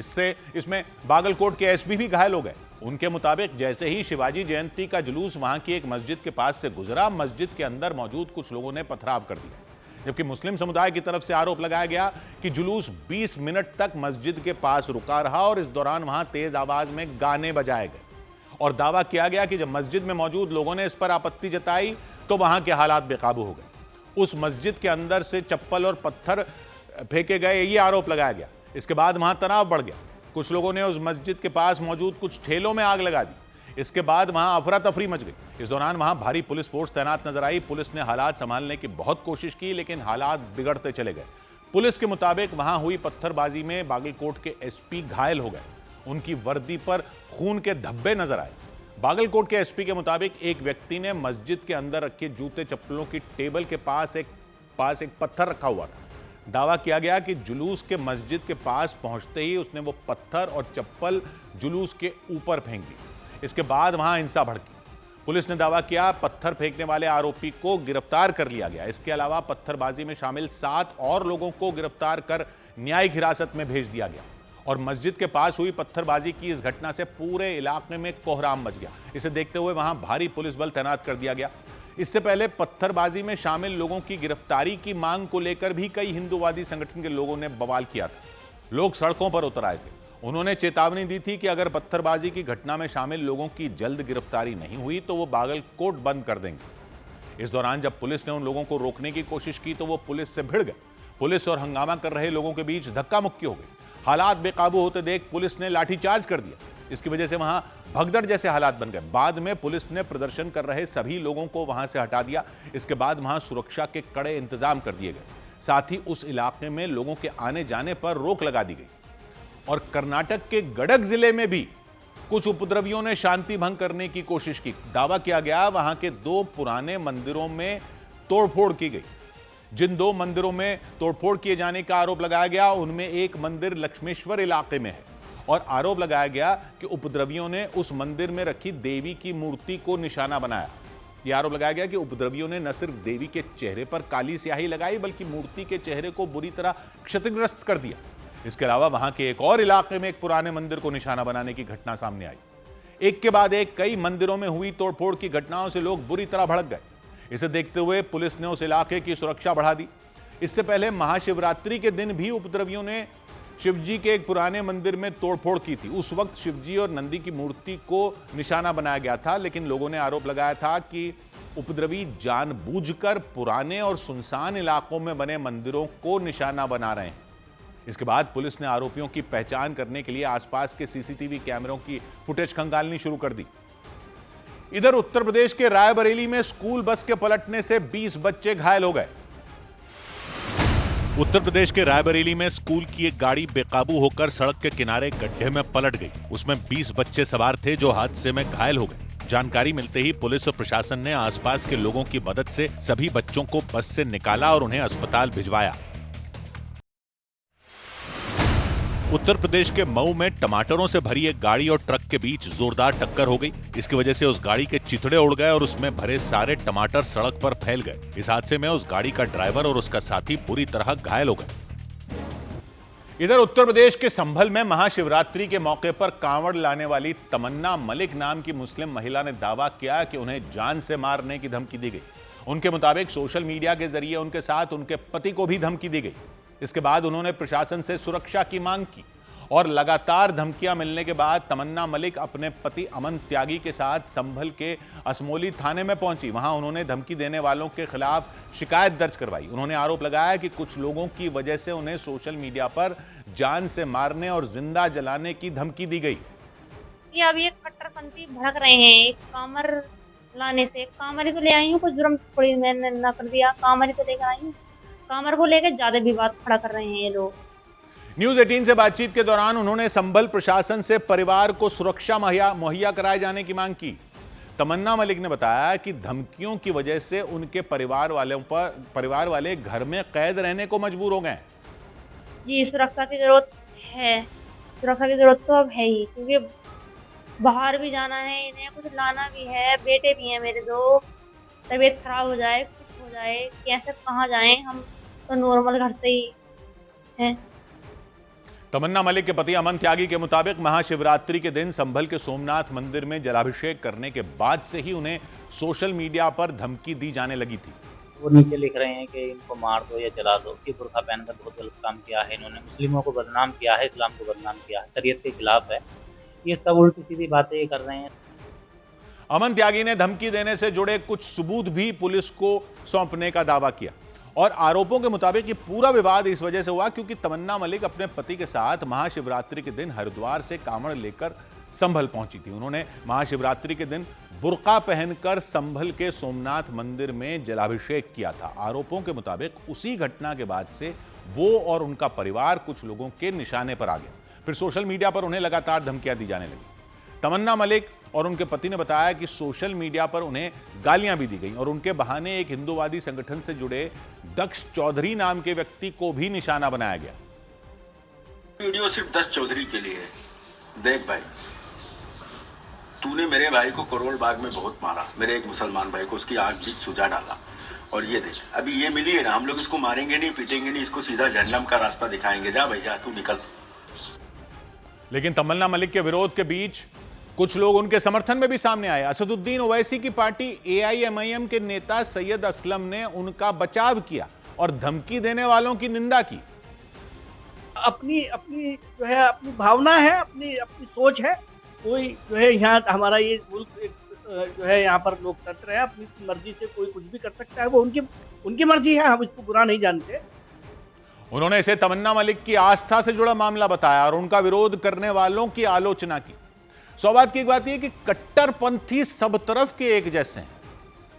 इसमें बागलकोट के एसपी भी घायल हो गए। उनके मुताबिक जैसे ही शिवाजी जयंती का जुलूस वहां की एक मस्जिद के पास से गुजरा, मस्जिद के अंदर मौजूद कुछ लोगों ने पथराव कर दिया। जबकि मुस्लिम समुदाय की तरफ से आरोप लगाया गया कि जुलूस 20 मिनट तक मस्जिद के पास रुका रहा और इस दौरान वहां तेज आवाज में गाने बजाए गए। और दावा किया गया कि जब मस्जिद में मौजूद लोगों ने इस पर आपत्ति जताई तो वहां के हालात बेकाबू हो गए। उस मस्जिद के अंदर से चप्पल और पत्थर फेंके गए, ये आरोप लगाया गया। इसके बाद वहां तनाव बढ़ गया। कुछ लोगों ने उस मस्जिद के पास मौजूद कुछ ठेलों में आग लगा दी। इसके बाद वहां अफरा तफरी मच गई। इस दौरान वहां भारी पुलिस फोर्स तैनात नजर आई। पुलिस ने हालात संभालने की बहुत कोशिश की, लेकिन हालात बिगड़ते चले गए। पुलिस के मुताबिक वहां हुई पत्थरबाजी में बागलकोट के एसपी घायल हो गए। उनकी वर्दी पर खून के धब्बे नजर आए। बागलकोट के एसपी के मुताबिक एक व्यक्ति ने मस्जिद के अंदर रखे जूते चप्पलों की टेबल के पास एक पत्थर रखा हुआ था। दावा किया गया कि जुलूस के मस्जिद के पास पहुंचते ही उसने वो पत्थर और चप्पल जुलूस के ऊपर फेंक दी। इसके बाद वहां हिंसा भड़की। पुलिस ने दावा किया पत्थर फेंकने वाले आरोपी को गिरफ्तार कर लिया गया। इसके अलावा पत्थरबाजी में शामिल 7 और लोगों को गिरफ्तार कर न्यायिक हिरासत में भेज दिया गया। और मस्जिद के पास हुई पत्थरबाजी की इस घटना से पूरे इलाके में कोहराम मच गया। इसे देखते हुए वहां भारी पुलिस बल तैनात कर दिया गया। इससे पहले पत्थरबाजी में शामिल लोगों की गिरफ्तारी की मांग को लेकर भी कई हिंदूवादी संगठन के लोगों ने बवाल किया था। लोग सड़कों पर उतर आए थे। उन्होंने चेतावनी दी थी कि अगर पत्थरबाजी की घटना में शामिल लोगों की जल्द गिरफ्तारी नहीं हुई तो वो बागलकोट बंद कर देंगे। इस दौरान जब पुलिस ने उन लोगों को रोकने की कोशिश की तो वो पुलिस से भिड़ गए। पुलिस और हंगामा कर रहे लोगों के बीच धक्का मुक्की हो गई। हालात बेकाबू होते देख पुलिस ने लाठीचार्ज कर दिया। इसकी वजह से वहां भगदड़ जैसे हालात बन गए। बाद में पुलिस ने प्रदर्शन कर रहे सभी लोगों को वहां से हटा दिया। इसके बाद वहां सुरक्षा के कड़े इंतजाम कर दिए गए। साथ ही उस इलाके में लोगों के आने जाने पर रोक लगा दी गई। और कर्नाटक के गडक जिले में भी कुछ उपद्रवियों ने शांति भंग करने की कोशिश की। दावा किया गया वहां के 2 पुराने मंदिरों में तोड़फोड़ की गई। जिन 2 मंदिरों में तोड़फोड़ किए जाने का आरोप लगाया गया उनमें एक मंदिर लक्ष्मेश्वर इलाके में है। और आरोप लगाया गया कि उपद्रवियों ने उस मंदिर में रखी देवी की मूर्ति को निशाना बनाया। यह आरोप लगाया गया कि उपद्रवियों ने न सिर्फ देवी के चेहरे पर काली स्याही लगाई बल्कि मूर्ति के चेहरे को बुरी तरह क्षतिग्रस्त कर दिया। इसके अलावा वहां के एक और इलाके में एक पुराने मंदिर को निशाना बनाने की घटना सामने आई। एक के बाद एक कई मंदिरों में हुई तोड़फोड़ की घटनाओं से लोग बुरी तरह भड़क गए। इसे देखते हुए पुलिस ने उस इलाके की सुरक्षा बढ़ा दी। इससे पहले महाशिवरात्रि के दिन भी उपद्रवियों ने शिवजी के एक पुराने मंदिर में तोड़फोड़ की थी। उस वक्त शिवजी और नंदी की मूर्ति को निशाना बनाया गया था, लेकिन लोगों ने आरोप लगाया था कि उपद्रवी जानबूझकर पुराने और सुनसान इलाकों में बने मंदिरों को निशाना बना रहे हैं। इसके बाद पुलिस ने आरोपियों की पहचान करने के लिए आसपास के सीसीटीवी कैमरों की फुटेज खंगालनी शुरू कर दी। इधर उत्तर प्रदेश के रायबरेली में स्कूल बस के पलटने से 20 बच्चे घायल हो गए। उत्तर प्रदेश के रायबरेली में स्कूल की एक गाड़ी बेकाबू होकर सड़क के किनारे गड्ढे में पलट गई। उसमें 20 बच्चे सवार थे जो हादसे में घायल हो गए। जानकारी मिलते ही पुलिस और प्रशासन ने आसपास के लोगों की मदद से सभी बच्चों को बस से निकाला और उन्हें अस्पताल भिजवाया। उत्तर प्रदेश के मऊ में टमाटरों से भरी एक गाड़ी और ट्रक के बीच जोरदार टक्कर हो गई। इसकी वजह से उस गाड़ी के चिथड़े उड़ गए और उसमें भरे सारे टमाटर सड़क पर फैल गए। इस हादसे में उस गाड़ी का ड्राइवर और उसका साथी बुरी तरह घायल हो गए। इधर उत्तर प्रदेश के संभल में महाशिवरात्रि के मौके पर कांवड़ लाने वाली तमन्ना मलिक नाम की मुस्लिम महिला ने दावा किया कि उन्हें जान से मारने की धमकी दी गई। उनके मुताबिक सोशल मीडिया के जरिए उनके साथ उनके पति को भी धमकी दी गई। इसके बाद उन्होंने प्रशासन से सुरक्षा की मांग की और लगातार धमकियां मिलने के बाद तमन्ना मलिक अपने पति अमन त्यागी के साथ संभल के असमोली थाने में पहुंची। वहां उन्होंने धमकी देने वालों के खिलाफ शिकायत दर्ज करवाई। उन्होंने आरोप लगाया कि कुछ लोगों की वजह से उन्हें सोशल मीडिया पर जान से मारने और जिंदा जलाने की धमकी दी गई। ये अभी एक कट्टरपंथी भड़क रहे हैं। एक कामर लाने से कामर ही तो ले आई हूँ, कुछ जुर्म थोड़ी मैंने ना कर दिया, कामर ही तो लेकर आई हूँ। कामर को लेकर ज्यादा विवाद खड़ा कर रहे हैं ये लोग। न्यूज 18 से बातचीत के दौरान उन्होंने संभल प्रशासन से परिवार को सुरक्षा मुहैया कराए जाने की मांग की। तमन्ना मलिक ने बताया कि धमकियों की वजह से उनके परिवार वाले घर में कैद रहने को मजबूर हो गए। जी सुरक्षा की जरूरत है, सुरक्षा की जरूरत तो अब है ही, क्योंकि बाहर भी जाना है, इन्हें कुछ लाना भी है, बेटे भी हैं मेरे 2, तबीयत खराब हो जाए कुछ हो जाए कैसे कहाँ जाएं, हम तो नॉर्मल घर से ही हैं। तमन्ना मलिक के पति अमन त्यागी के मुताबिक महाशिवरात्रि के दिन संभल के सोमनाथ मंदिर में जलाभिषेक करने के बाद से ही उन्हें सोशल मीडिया पर धमकी दी जाने लगी थी। वो नीचे लिख रहे हैं कि इनको मार दो या जला दो, कि बुर्का पहनकर बहुत गलत काम किया है, इन्होंने मुस्लिमों को बदनाम किया है, इस्लाम को बदनाम किया है, शरीयत के खिलाफ है। ये सब उल्टी सीधी बातें कर रहे हैं। अमन त्यागी ने धमकी देने से जुड़े कुछ सबूत भी पुलिस को सौंपने का दावा किया और आरोपों के मुताबिक ये पूरा विवाद इस वजह से हुआ क्योंकि तमन्ना मलिक अपने पति के साथ महाशिवरात्रि के दिन हरिद्वार से कांवड़ लेकर संभल पहुंची थी। उन्होंने महाशिवरात्रि के दिन बुर्का पहनकर संभल के सोमनाथ मंदिर में जलाभिषेक किया था। आरोपों के मुताबिक उसी घटना के बाद से वो और उनका परिवार कुछ लोगों के निशाने पर आ गया। फिर सोशल मीडिया पर उन्हें लगातार धमकियां दी जाने लगी। तमन्ना मलिक और उनके पति ने बताया कि सोशल मीडिया पर उन्हें गालियां भी दी गई और उनके बहाने एक हिंदूवादी संगठन से जुड़े दक्ष चौधरी नाम के व्यक्ति को भी निशाना बनाया गया। वीडियो सिर्फ 10 चौधरी के लिए है। देख भाई, तूने मेरे भाई को करोल बाग में बहुत मारा, मेरे एक मुसलमान भाई को, उसकी आंख भी सुझा डाला, और ये देख अभी ये मिली है ना, हम लोग इसको मारेंगे नहीं, पीटेंगे नहीं, इसको सीधा जहन्नम का रास्ता दिखाएंगे। जा भाई जा, तू निकल। लेकिन तमन्ना मलिक के विरोध के बीच कुछ लोग उनके समर्थन में भी सामने आए। असदुद्दीन ओवैसी की पार्टी AIMIM के नेता सैयद असलम ने उनका बचाव किया और धमकी देने वालों की निंदा की। अपनी अपनी जो है अपनी भावना है, अपनी अपनी सोच है। कोई जो है यहाँ हमारा ये मुल्क जो है यहाँ पर लोकतंत्र है, अपनी मर्जी से कोई कुछ भी कर सकता है, वो उनकी मर्जी है, हम इसको बुरा नहीं जानते। उन्होंने इसे तमन्ना मलिक की आस्था से जुड़ा मामला बताया और उनका विरोध करने वालों की आलोचना की। सौभाग्य की एक बात यह कि कट्टरपंथी सब तरफ के एक जैसे हैं।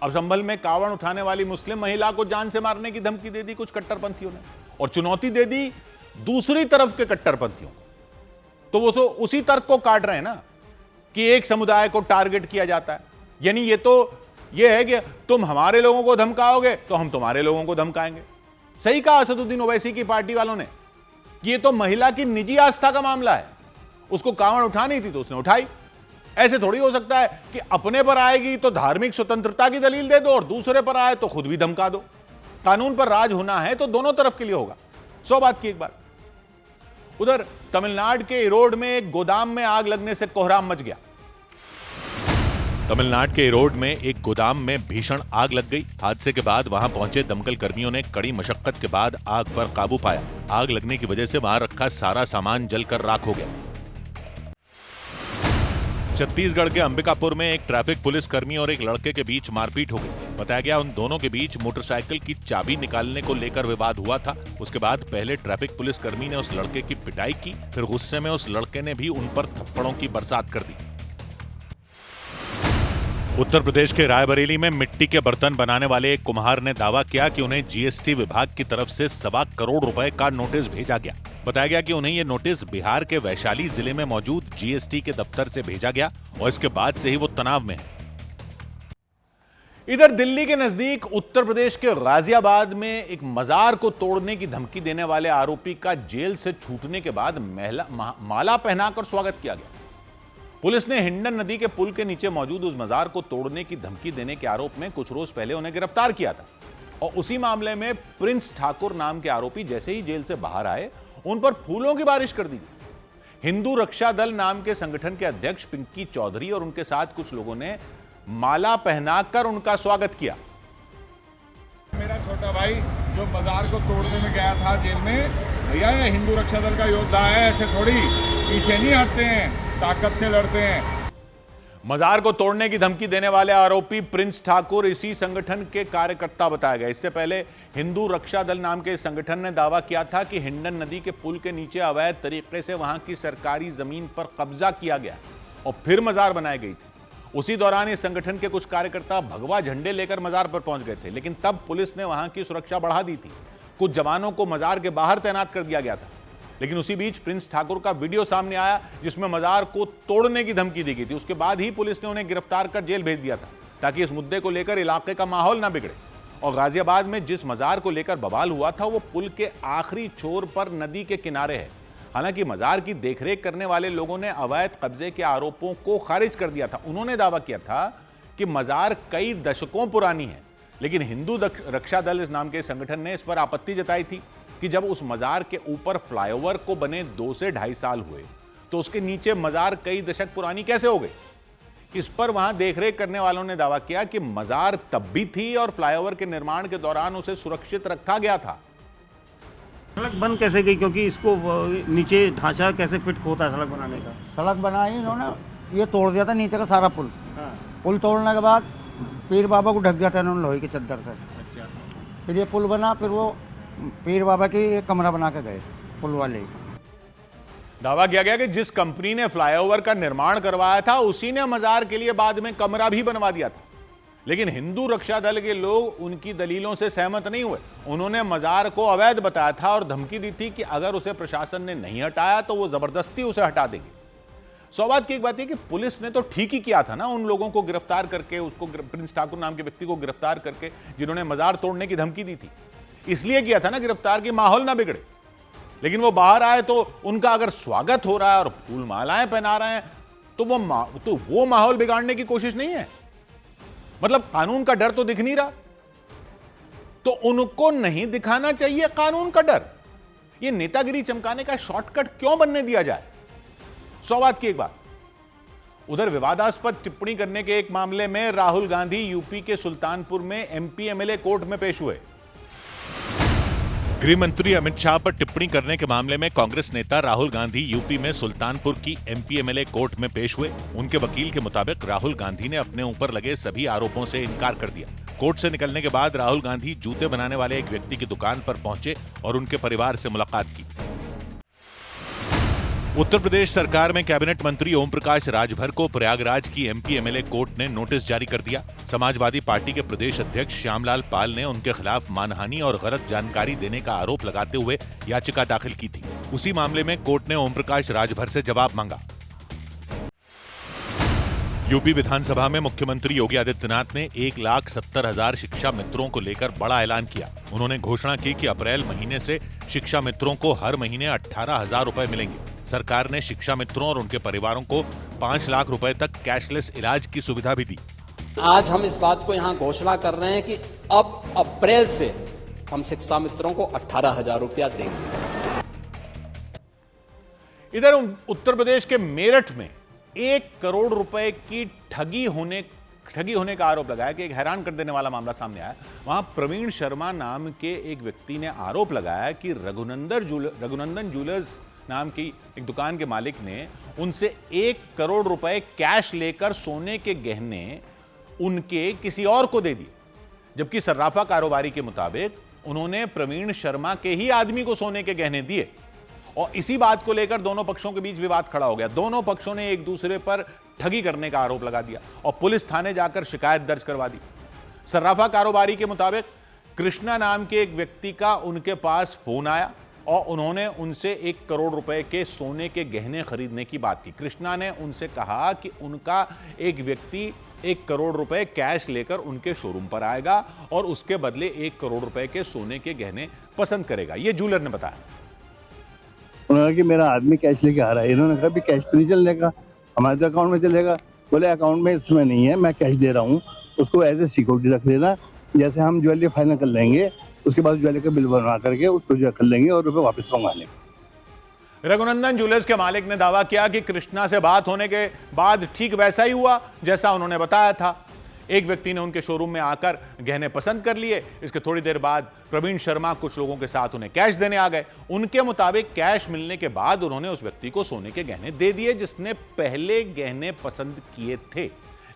अब संभल में कावड़ उठाने वाली मुस्लिम महिला को जान से मारने की धमकी दे दी कुछ कट्टरपंथियों ने और चुनौती दे दी दूसरी तरफ के कट्टरपंथियों को। तो वो तो उसी तर्क को काट रहे हैं ना कि एक समुदाय को टारगेट किया जाता है, यानी ये है कि तुम हमारे लोगों को धमकाओगे तो हम तुम्हारे लोगों को धमकाएंगे। सही कहा असदुद्दीन ओवैसी की पार्टी वालों ने कि ये तो महिला की निजी आस्था का मामला है, उसको कावड़ उठानी थी तो उसने उठाई। ऐसे थोड़ी हो सकता है कि अपने पर आएगी तो धार्मिक स्वतंत्रता की दलील दे दो और दूसरे पर आए तो खुद भी धमका दो। कानून पर राज होना है तो दोनों तरफ के लिए होगा। 100 बात की एक बात। उधर तमिलनाडु के इरोड में एक गोदाम में आग लगने से कोहराम मच गया। तमिलनाडु के इरोड में एक गोदाम में भीषण आग लग गई। हादसे के बाद वहां पहुंचे दमकल कर्मियों ने कड़ी मशक्कत के बाद आग पर काबू पाया। आग लगने की वजह से वहां रखा सारा सामान जलकर राख हो गया। छत्तीसगढ़ के अंबिकापुर में एक ट्रैफिक पुलिस कर्मी और एक लड़के के बीच मारपीट हो गई। बताया गया उन दोनों के बीच मोटरसाइकिल की चाबी निकालने को लेकर विवाद हुआ था। उसके बाद पहले ट्रैफिक पुलिस कर्मी ने उस लड़के की पिटाई की, फिर गुस्से में उस लड़के ने भी उन पर थप्पड़ों की बरसात कर दी। उत्तर प्रदेश के रायबरेली में मिट्टी के बर्तन बनाने वाले एक कुम्हार ने दावा किया कि उन्हें GST विभाग की तरफ से 1.25 करोड़ रुपए का नोटिस भेजा गया। बताया गया कि उन्हें यह नोटिस बिहार के वैशाली जिले में मौजूद GST के दफ्तर से भेजा गया और इसके बाद से ही वो तनाव में है। इधर दिल्ली के नजदीक उत्तर प्रदेश के गाजियाबाद में एक मजार को तोड़ने की धमकी देने वाले आरोपी का जेल से छूटने के बाद माला पहनाकर स्वागत किया गया। पुलिस ने हिंडन नदी के पुल के नीचे मौजूद उस मजार को तोड़ने की धमकी देने के आरोप में कुछ रोज पहले उन्हें गिरफ्तार किया था और उसी मामले में प्रिंस ठाकुर नाम के आरोपी जैसे ही जेल से बाहर आए उन पर फूलों की बारिश कर दी गई। हिंदू रक्षा दल नाम के संगठन के अध्यक्ष पिंकी चौधरी और उनके साथ कुछ लोगों ने माला पहनाकर उनका स्वागत किया। मेरा छोटा भाई जो मजार को तोड़ने में गया था जेल में, भैया ये हिंदू रक्षा दल का योद्धा है, ऐसे थोड़ी पीछे नहीं हटते हैं, ताकत से लड़ते हैं। मजार को तोड़ने की धमकी देने वाले आरोपी प्रिंस ठाकुर इसी संगठन के कार्यकर्ता बताया गया। इससे पहले हिंदू रक्षा दल नाम के संगठन ने दावा किया था कि हिंडन नदी के पुल के नीचे अवैध तरीके से वहां की सरकारी जमीन पर कब्जा किया गया और फिर मजार बनाई गई थी। उसी दौरान इस संगठन के कुछ कार्यकर्ता भगवा झंडे लेकर मजार पर पहुंच गए थे, लेकिन तब पुलिस ने वहां की सुरक्षा बढ़ा दी थी। कुछ जवानों को मजार के बाहर तैनात कर दिया गया था। लेकिन उसी बीच प्रिंस ठाकुर का वीडियो सामने आया जिसमें मजार को तोड़ने की धमकी दी गई थी। उसके बाद ही पुलिस ने उन्हें गिरफ्तार कर जेल भेज दिया था ताकि इस मुद्दे को लेकर इलाके का माहौल ना बिगड़े। और गाजियाबाद में जिस मजार को लेकर बवाल हुआ था वो पुल के आखिरी छोर पर नदी के किनारे है। हालांकि मजार की देखरेख करने वाले लोगों ने अवैध कब्जे के आरोपों को खारिज कर दिया था। उन्होंने दावा किया था कि मजार कई दशकों पुरानी है, लेकिन हिंदू रक्षा दल इस नाम के संगठन ने इस पर आपत्ति जताई थी कि जब उस मजार के ऊपर फ्लाईओवर को बने 2 से 2.5 साल हुए तो उसके नीचे मजार कई दशक पुरानी कैसे हो गई। इस पर वहां देखरेख करने वालों ने दावा किया कि मजार तब भी थी और फ्लाईओवर के निर्माण के दौरान उसे सुरक्षित रखा गया था। सड़क बन कैसे गई, क्योंकि इसको नीचे ढांचा कैसे फिट होता है सड़क बनाने का? सड़क बनाई इन्होंने, ये तोड़ दिया था नीचे का सारा पुल। पुल तोड़ने के बाद पीर बाबा को ढक दिया था इन्होंने लोहे की चद्दर से। फिर ये पुल बना, फिर वो पीर बाबा की एक कमरा बना के गए पुल वाले। दावा किया गया कि जिस कंपनी ने फ्लाईओवर का निर्माण करवाया था उसी ने मजार के लिए बाद में कमरा भी बनवा दिया था। लेकिन हिंदू रक्षा दल के लोग उनकी दलीलों से सहमत नहीं हुए। उन्होंने मजार को अवैध बताया था और धमकी दी थी कि अगर उसे प्रशासन ने नहीं हटाया तो वो जबरदस्ती उसे हटा देंगे। सौबात की एक बात है कि पुलिस ने तो ठीक ही किया था ना, उन लोगों को गिरफ्तार करके, उसको प्रिंस ठाकुर नाम के व्यक्ति को गिरफ्तार करके, जिन्होंने मजार तोड़ने की धमकी दी थी, इसलिए किया था ना गिरफ्तार, की माहौल ना बिगड़े। लेकिन वो बाहर आए तो उनका अगर स्वागत हो रहा है और फूल मालाएं पहना रहे हैं तो वो माहौल बिगाड़ने की कोशिश नहीं है। मतलब कानून का डर तो दिख नहीं रहा, तो उनको नहीं दिखाना चाहिए कानून का डर। ये नेतागिरी चमकाने का शॉर्टकट क्यों बनने दिया जाए? 100 बात की एक बात। उधर विवादास्पद टिप्पणी करने के एक मामले में राहुल गांधी यूपी के सुल्तानपुर में एमपी एमएलए कोर्ट में पेश हुए। गृह मंत्री अमित शाह पर टिप्पणी करने के मामले में कांग्रेस नेता राहुल गांधी यूपी में सुल्तानपुर की एमपी एमएलए कोर्ट में पेश हुए। उनके वकील के मुताबिक राहुल गांधी ने अपने ऊपर लगे सभी आरोपों से इनकार कर दिया। कोर्ट से निकलने के बाद राहुल गांधी जूते बनाने वाले एक व्यक्ति की दुकान पर पहुंचे और उनके परिवार से मुलाकात की। उत्तर प्रदेश सरकार में कैबिनेट मंत्री ओम प्रकाश राजभर को प्रयागराज की एमपी एमएलए कोर्ट ने नोटिस जारी कर दिया। समाजवादी पार्टी के प्रदेश अध्यक्ष श्यामलाल पाल ने उनके खिलाफ मानहानि और गलत जानकारी देने का आरोप लगाते हुए याचिका दाखिल की थी। उसी मामले में कोर्ट ने ओम प्रकाश राजभर से जवाब मांगा। यूपी विधानसभा में मुख्यमंत्री योगी आदित्यनाथ ने 1,70,000 शिक्षा मित्रों को लेकर बड़ा ऐलान किया। उन्होंने घोषणा की कि अप्रैल महीने से शिक्षा मित्रों को हर महीने 18,000 रुपए मिलेंगे। सरकार ने शिक्षा मित्रों और उनके परिवारों को 5 लाख रुपए तक कैशलेस इलाज की सुविधा भी दी। आज हम इस बात को यहाँ घोषणा कर रहे हैं कि अब अप्रैल से हम शिक्षा मित्रों को 18,000 रुपया देंगे। इधर उत्तर प्रदेश के मेरठ में 1 करोड़ रुपए की ठगी होने का आरोप लगाया कि एक हैरान कर देने वाला मामला सामने आया। वहां प्रवीण शर्मा नाम के एक व्यक्ति ने आरोप लगाया कि रघुनंदन ज्वेलर्स नाम की एक दुकान के मालिक ने उनसे 1 करोड़ रुपए कैश लेकर सोने के गहने उनके किसी और को दे दिए, जबकि सर्राफा कारोबारी के मुताबिक उन्होंने प्रवीण शर्मा के ही आदमी को सोने के गहने दिए। और इसी बात को लेकर दोनों पक्षों के बीच विवाद खड़ा हो गया। दोनों पक्षों ने एक दूसरे पर ठगी करने का आरोप लगा दिया और पुलिस थाने जाकर शिकायत दर्ज करवा दी। सर्राफा कारोबारी के मुताबिक कृष्णा नाम के एक व्यक्ति का उनके पास फोन आया और उन्होंने उनसे 1 करोड़ रुपए के सोने के गहने खरीदने की बात की। कृष्णा ने उनसे कहा कि उनका एक व्यक्ति 1 करोड़ रुपए कैश लेकर उनके शोरूम पर आएगा और उसके बदले 1 करोड़ रुपए के सोने के गहने पसंद करेगा। यह ज्वेलर ने बताया। उन्होंने कहा कि मेरा आदमी कैश लेके आ रहा है। इन्होंने कहा भी कैश तो नहीं चलेगा, हमारे तो अकाउंट में चलेगा। बोले अकाउंट में इस समय नहीं है, मैं कैश दे रहा हूँ, उसको एज ए सिक्योरिटी रख लेना। जैसे हम ज्वेलरी फाइनल कर लेंगे उसके बाद ज्वेलरी का बिल बनवा करके उसको जो कर लेंगे और रुपए वापस मंगा लेंगे। रघुनंदन ज्वेलर्स के मालिक ने दावा किया कि कृष्णा से बात होने के बाद ठीक वैसा ही हुआ जैसा उन्होंने बताया था। एक व्यक्ति ने उनके शोरूम में आकर गहने पसंद कर लिए। इसके थोड़ी देर बाद प्रवीण शर्मा कुछ लोगों के साथ उन्हें कैश देने आ गए। उनके मुताबिक कैश मिलने के बाद उन्होंने उस व्यक्ति को सोने के गहने दे दिए जिसने पहले गहने पसंद किए थे।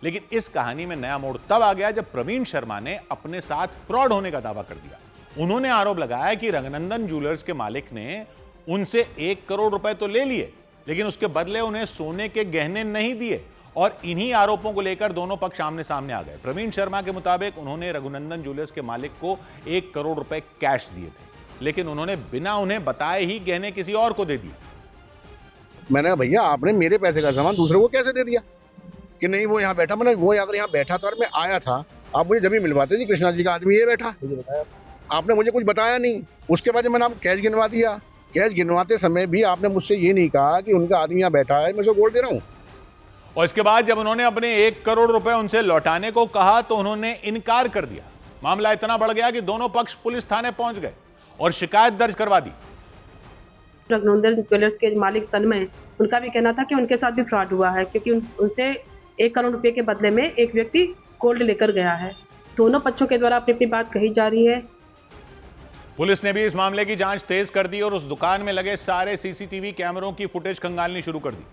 लेकिन इस कहानी में नया मोड़ तब आ गया जब प्रवीण शर्मा ने अपने साथ फ्रॉड होने का दावा कर दिया। उन्होंने आरोप लगाया कि रघुनंदन ज्वेलर्स के मालिक ने उनसे 1 करोड़ रुपए तो ले लिए, लेकिन उसके बदले उन्हें सोने के गहने नहीं दिए। और इन्हीं आरोपों को लेकर दोनों पक्ष आमने सामने आ गए। प्रवीण शर्मा के मुताबिक उन्होंने रघुनंदन ज्वेलर्स के मालिक को 1 करोड़ रुपए कैश दिए थे, लेकिन उन्होंने बिना उन्हें बताए ही गहने किसी और को दे दिए। मैंने कहा भैया आपने मेरे पैसे का सामान दूसरे को कैसे दे दिया? कि नहीं वो यहाँ बैठा, मैंने वो अगर यहाँ बैठा था और मैं आया था, आप मुझे जब भी मिलवाते जी कृष्णा जी का आदमी ये बैठा, आपने मुझे कुछ बताया नहीं। उसके बाद मैंने आपको कैश गिनवा दिया। कैश गिनवाते समय भी आपने मुझसे ये नहीं कहा कि उनका आदमी यहाँ बैठा है, मैं उसको गोल्ड दे रहा हूँ। और इसके बाद जब उन्होंने अपने 1 करोड़ रुपए उनसे लौटाने को कहा तो उन्होंने इनकार कर दिया। मामला इतना बढ़ गया कि दोनों पक्ष पुलिस थाने पहुंच गए और शिकायत दर्ज करवा दी। रघुनंदन ज्वेलर्स के मालिक तन्मय, उनका भी कहना था कि उनके साथ भी फ्रॉड हुआ है, क्योंकि उनसे 1 करोड़ रुपए के बदले में एक व्यक्ति गोल्ड लेकर गया है। दोनों पक्षों के द्वारा अपनी अपनी बात कही जा रही है। पुलिस ने भी इस मामले की जांच तेज कर दी और उस दुकान में लगे सारे सीसीटीवी कैमरों की फुटेज खंगालनी शुरू कर दी।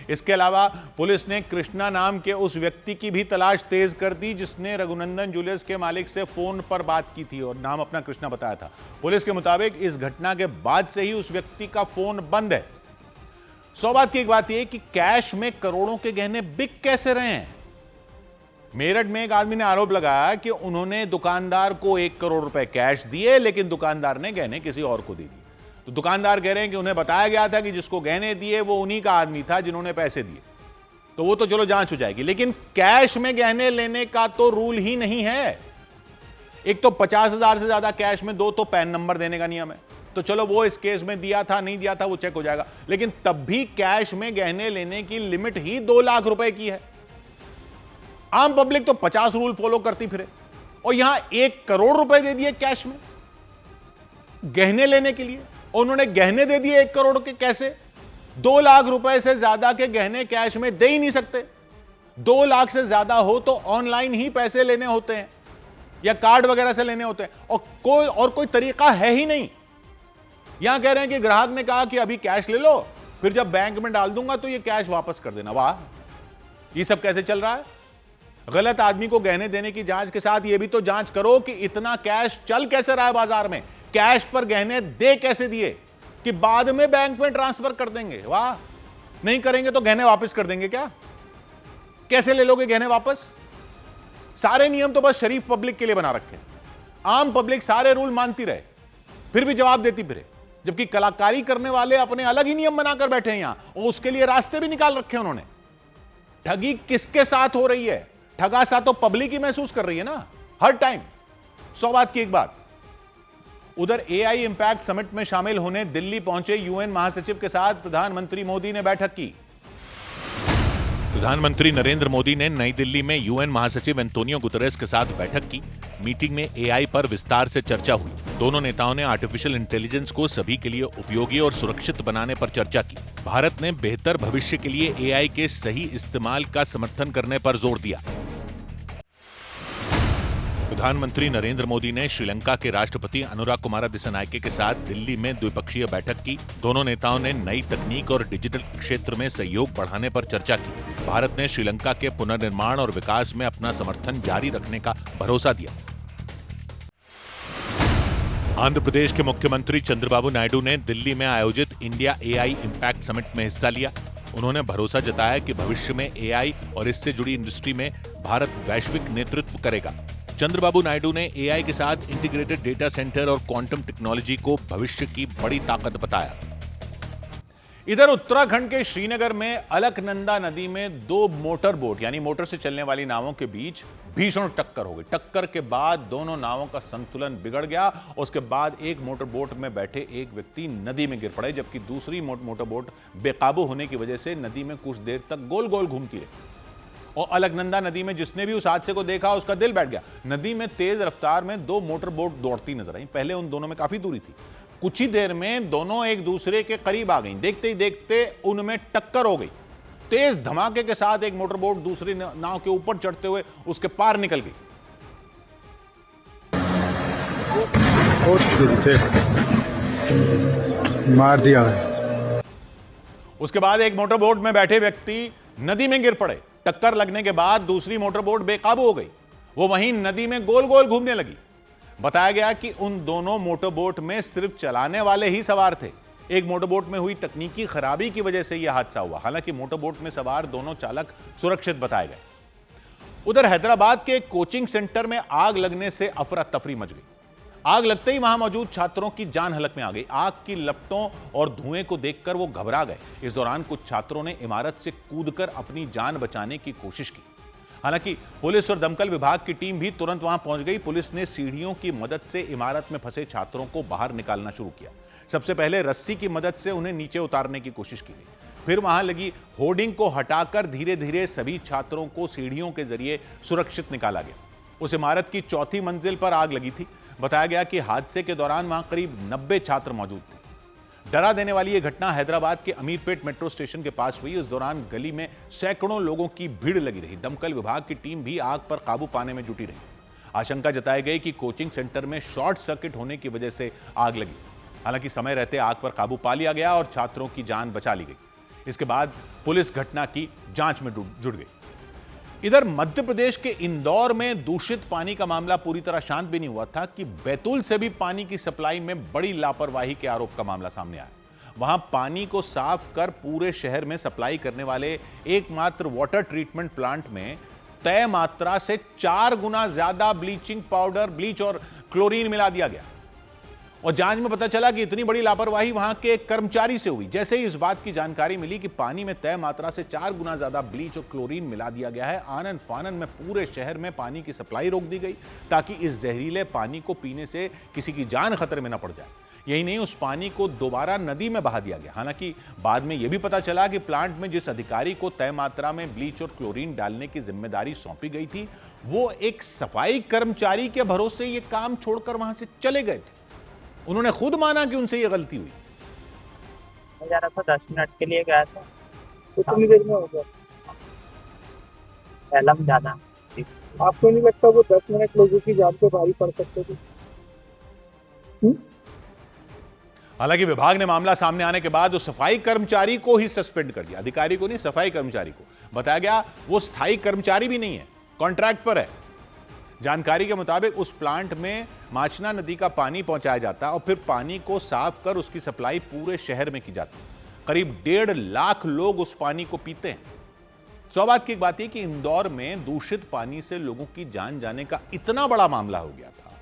इसके अलावा पुलिस ने कृष्णा नाम के उस व्यक्ति की भी तलाश तेज कर दी जिसने रघुनंदन ज्वेलर्स के मालिक से फोन पर बात की थी और नाम अपना कृष्णा बताया था। पुलिस के मुताबिक इस घटना के बाद से ही उस व्यक्ति का फोन बंद है। 100 बात की एक बात यह कि कैश में करोड़ों के गहने बिक कैसे रहे हैं। मेरठ में एक आदमी ने आरोप लगाया कि उन्होंने दुकानदार को 1 करोड़ रुपए कैश दिए, लेकिन दुकानदार ने गहने किसी और को दे दिए। तो दुकानदार कह रहे हैं कि उन्हें बताया गया था कि जिसको गहने दिए वो उन्हीं का आदमी था जिन्होंने पैसे दिए। तो वो तो चलो जांच हो जाएगी, लेकिन कैश में गहने लेने का तो रूल ही नहीं है। एक तो 50,000 से ज्यादा कैश में दो तो पैन नंबर देने का नियम है, तो चलो वो इस केस में दिया था नहीं दिया था वो चेक हो जाएगा, लेकिन तब भी कैश में गहने लेने की लिमिट ही 2 लाख रुपए की है। आम पब्लिक तो 50 रूल फॉलो करती फिरे, और यहां 1 करोड़ रुपए दे दिए कैश में गहने लेने के लिए, और उन्होंने गहने दे दिए 1 करोड़ के। कैसे? 2 लाख रुपए से ज्यादा के गहने कैश में दे ही नहीं सकते। 2 लाख से ज्यादा हो तो ऑनलाइन ही पैसे लेने होते हैं या कार्ड वगैरह से लेने होते हैं, और कोई तरीका है ही नहीं। यहां कह रहे हैं कि ग्राहक ने कहा कि अभी कैश ले लो, फिर जब बैंक में डाल दूंगा तो ये कैश वापस कर देना। वाह, ये सब कैसे चल रहा है? गलत आदमी को गहने देने की जांच के साथ ये भी तो जांच करो कि इतना कैश चल कैसे रहा है बाजार में, कैश पर गहने दे कैसे दिए कि बाद में बैंक में ट्रांसफर कर देंगे। वाह, नहीं करेंगे तो गहने वापस कर देंगे क्या? कैसे ले लोगे गहने वापस? सारे नियम तो बस शरीफ पब्लिक के लिए बना रखे, आम पब्लिक सारे रूल मानती रहे फिर भी जवाब देती फिरे, जबकि कलाकारी करने वाले अपने अलग ही नियम बनाकर बैठे हैं यहां, और उसके लिए रास्ते भी निकाल रखे उन्होंने। ठगी किसके साथ हो रही है? ठगा सा तो पब्लिक ही महसूस कर रही है ना हर टाइम। 100 बात की एक बात। उधर एआई इंपैक्ट समिट में शामिल होने दिल्ली पहुंचे यूएन महासचिव के साथ प्रधानमंत्री मोदी ने बैठक की। प्रधानमंत्री नरेंद्र मोदी ने नई दिल्ली में यूएन महासचिव एंटोनियो गुतेरेस के साथ बैठक की। मीटिंग में एआई पर विस्तार से चर्चा हुई। दोनों नेताओं ने आर्टिफिशियल इंटेलिजेंस को सभी के लिए उपयोगी और सुरक्षित बनाने पर चर्चा की। भारत ने बेहतर भविष्य के लिए एआई के सही इस्तेमाल का समर्थन करने पर जोर दिया। प्रधानमंत्री नरेंद्र मोदी ने श्रीलंका के राष्ट्रपति अनुराग कुमार दिसानायके के साथ दिल्ली में द्विपक्षीय बैठक की। दोनों नेताओं ने नई तकनीक और डिजिटल क्षेत्र में सहयोग बढ़ाने पर चर्चा की। भारत ने श्रीलंका के पुनर्निर्माण और विकास में अपना समर्थन जारी रखने का भरोसा दिया। आंध्र प्रदेश के मुख्यमंत्री चंद्रबाबू नायडू ने दिल्ली में आयोजित इंडिया एआई इंपैक्ट समिट में हिस्सा लिया। उन्होंने भरोसा जताया कि भविष्य में एआई और इससे जुड़ी इंडस्ट्री में भारत वैश्विक नेतृत्व करेगा। चंद्रबाबू नायडू ने एआई के साथ इंटीग्रेटेड डेटा सेंटर और क्वांटम टेक्नोलॉजी को भविष्य की बड़ी ताकत बताया। इधर उत्तराखंड के श्रीनगर में अलकनंदा नदी में 2 मोटर बोट यानी मोटर से चलने वाली नावों के बीच भीषण टक्कर हो गई। टक्कर के बाद दोनों नावों का संतुलन बिगड़ गया। उसके बाद एक मोटर बोट में बैठे एक व्यक्ति नदी में गिर पड़े, जबकि दूसरी मोटर बोट बेकाबू होने की वजह से नदी में कुछ देर तक गोल गोल घूमती रही। और अलकनंदा नदी में जिसने भी उस हादसे को देखा उसका दिल बैठ गया। नदी में तेज रफ्तार में 2 मोटर बोट दौड़ती नजर आई। पहले उन दोनों में काफी दूरी थी, कुछ ही देर में दोनों एक दूसरे के करीब आ गई। देखते ही देखते उनमें टक्कर हो गई। तेज धमाके के साथ एक मोटर बोट दूसरी नाव के ऊपर चढ़ते हुए उसके पार निकल गई। मार दिया। उसके बाद एक मोटर बोट में बैठे व्यक्ति नदी में गिर पड़े। टक्कर लगने के बाद दूसरी मोटर बोट बेकाबू हो गई। वो वहीं नदी में गोल गोल घूमने लगी। बताया गया कि उन दोनों मोटर बोट में सिर्फ चलाने वाले ही सवार थे। एक मोटर बोट में हुई तकनीकी खराबी की वजह से यह हादसा हुआ। हालांकि मोटर बोट में सवार दोनों चालक सुरक्षित बताए गए। उधर हैदराबाद के कोचिंग सेंटर में आग लगने से अफरा तफरी मच गई। आग लगते ही वहां मौजूद छात्रों की जान हलक में आ गई। आग की लपटों और धुएं को देखकर वो घबरा गए। इस दौरान कुछ छात्रों ने इमारत से कूदकर अपनी जान बचाने की कोशिश की। हालांकि पुलिस और दमकल विभाग की टीम भी तुरंत वहां पहुंच गई। पुलिस ने सीढ़ियों की मदद से इमारत में फंसे छात्रों को बाहर निकालना शुरू किया। सबसे पहले रस्सी की मदद से उन्हें नीचे उतारने की कोशिश की गई। फिर वहां लगी होर्डिंग को हटाकर धीरे धीरे सभी छात्रों को सीढ़ियों के जरिए सुरक्षित निकाला गया। उस इमारत की 4थी मंजिल पर आग लगी थी। बताया गया कि हादसे के दौरान वहां करीब 90 छात्र मौजूद थे। डरा देने वाली यह घटना हैदराबाद के अमीरपेट मेट्रो स्टेशन के पास हुई। इस दौरान गली में सैकड़ों लोगों की भीड़ लगी रही। दमकल विभाग की टीम भी आग पर काबू पाने में जुटी रही। आशंका जताई गई कि कोचिंग सेंटर में शॉर्ट सर्किट होने की वजह से आग लगी। हालांकि समय रहते आग पर काबू पा लिया गया और छात्रों की जान बचा ली गई। इसके बाद पुलिस घटना की जांच में जुट गई। इधर मध्य प्रदेश के इंदौर में दूषित पानी का मामला पूरी तरह शांत भी नहीं हुआ था कि बैतूल से भी पानी की सप्लाई में बड़ी लापरवाही के आरोप का मामला सामने आया। वहां पानी को साफ कर पूरे शहर में सप्लाई करने वाले एकमात्र वाटर ट्रीटमेंट प्लांट में तय मात्रा से 4 गुना ज्यादा ब्लीचिंग पाउडर, ब्लीच और क्लोरीन मिला दिया गया। और जांच में पता चला कि इतनी बड़ी लापरवाही वहां के एक कर्मचारी से हुई। जैसे ही इस बात की जानकारी मिली कि पानी में तय मात्रा से 4 गुना ज्यादा ब्लीच और क्लोरीन मिला दिया गया है, आनन फानन में पूरे शहर में पानी की सप्लाई रोक दी गई ताकि इस जहरीले पानी को पीने से किसी की जान खतरे में न पड़ जाए। यही नहीं, उस पानी को दोबारा नदी में बहा दिया गया। हालांकि बाद में यह भी पता चला कि प्लांट में जिस अधिकारी को तय मात्रा में ब्लीच और क्लोरीन डालने की जिम्मेदारी सौंपी गई थी, वो एक सफाई कर्मचारी के भरोसे ये काम छोड़कर वहां से चले गए थे। उन्होंने खुद माना कि उनसे ये गलती हुई। मैं जा रहा था, 10 मिनट के लिए गया था। कितनी देर में हो गया? पहला में ज्यादा। आपको नहीं लगता वो 10 मिनट लोगों की जान पे भारी पड़ सकते थे? हालांकि विभाग ने मामला सामने आने के बाद उस सफाई कर्मचारी को ही सस्पेंड कर दिया। अधिकारी को नहीं, सफाई कर्मचारी को। बताया गया वो स्थायी कर्मचारी भी नहीं है, कॉन्ट्रैक्ट पर है। जानकारी के मुताबिक उस प्लांट में माचना नदी का पानी पहुंचाया जाता और फिर पानी को साफ कर उसकी सप्लाई पूरे शहर में की जाती। करीब 1.5 लाख लोग उस पानी को पीते हैं। सौभाग्य की बात है कि इंदौर में दूषित पानी से लोगों की जान जाने का इतना बड़ा मामला हो गया था,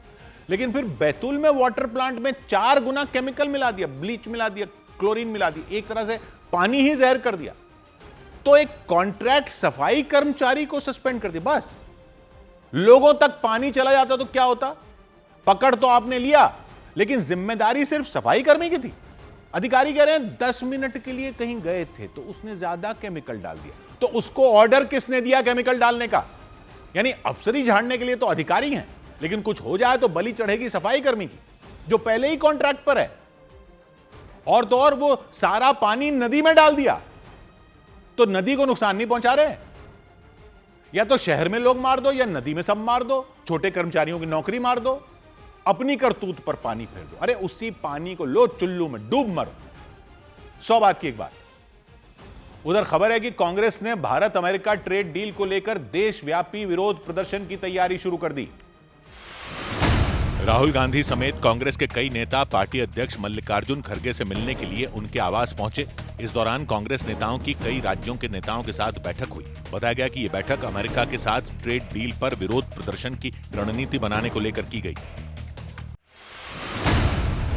लेकिन फिर बैतूल में वाटर प्लांट में 4 गुना केमिकल मिला दिया, ब्लीच मिला दिया, क्लोरीन मिला दिया, एक तरह से पानी ही जहर कर दिया। तो एक कॉन्ट्रैक्ट सफाई कर्मचारी को सस्पेंड कर दिया। बस लोगों तक पानी चला जाता तो क्या होता? पकड़ तो आपने लिया, लेकिन जिम्मेदारी सिर्फ सफाई कर्मी की थी। अधिकारी कह रहे हैं 10 मिनट के लिए कहीं गए थे तो उसने ज्यादा केमिकल डाल दिया। तो उसको ऑर्डर किसने दिया केमिकल डालने का? यानी अफसरी झाड़ने के लिए तो अधिकारी हैं, लेकिन कुछ हो जाए तो बलि चढ़ेगी सफाई कर्मी की, जो पहले ही कॉन्ट्रैक्ट पर है। और तो और वो सारा पानी नदी में डाल दिया, तो नदी को नुकसान नहीं पहुंचा रहे। या तो शहर में लोग मार दो या नदी में सब मार दो, छोटे कर्मचारियों की नौकरी मार दो, अपनी करतूत पर पानी फेर दो। अरे उसी पानी को लो, चुल्लू में डूब मरो। 100 बात की एक बात। उधर खबर है कि कांग्रेस ने भारत अमेरिका ट्रेड डील को लेकर देशव्यापी विरोध प्रदर्शन की तैयारी शुरू कर दी। राहुल गांधी समेत कांग्रेस के कई नेता पार्टी अध्यक्ष मल्लिकार्जुन खड़गे से मिलने के लिए उनके आवास पहुंचे। इस दौरान कांग्रेस नेताओं की कई राज्यों के नेताओं के साथ बैठक हुई। बताया गया कि यह बैठक अमेरिका के साथ ट्रेड डील पर विरोध प्रदर्शन की रणनीति बनाने को लेकर की गई।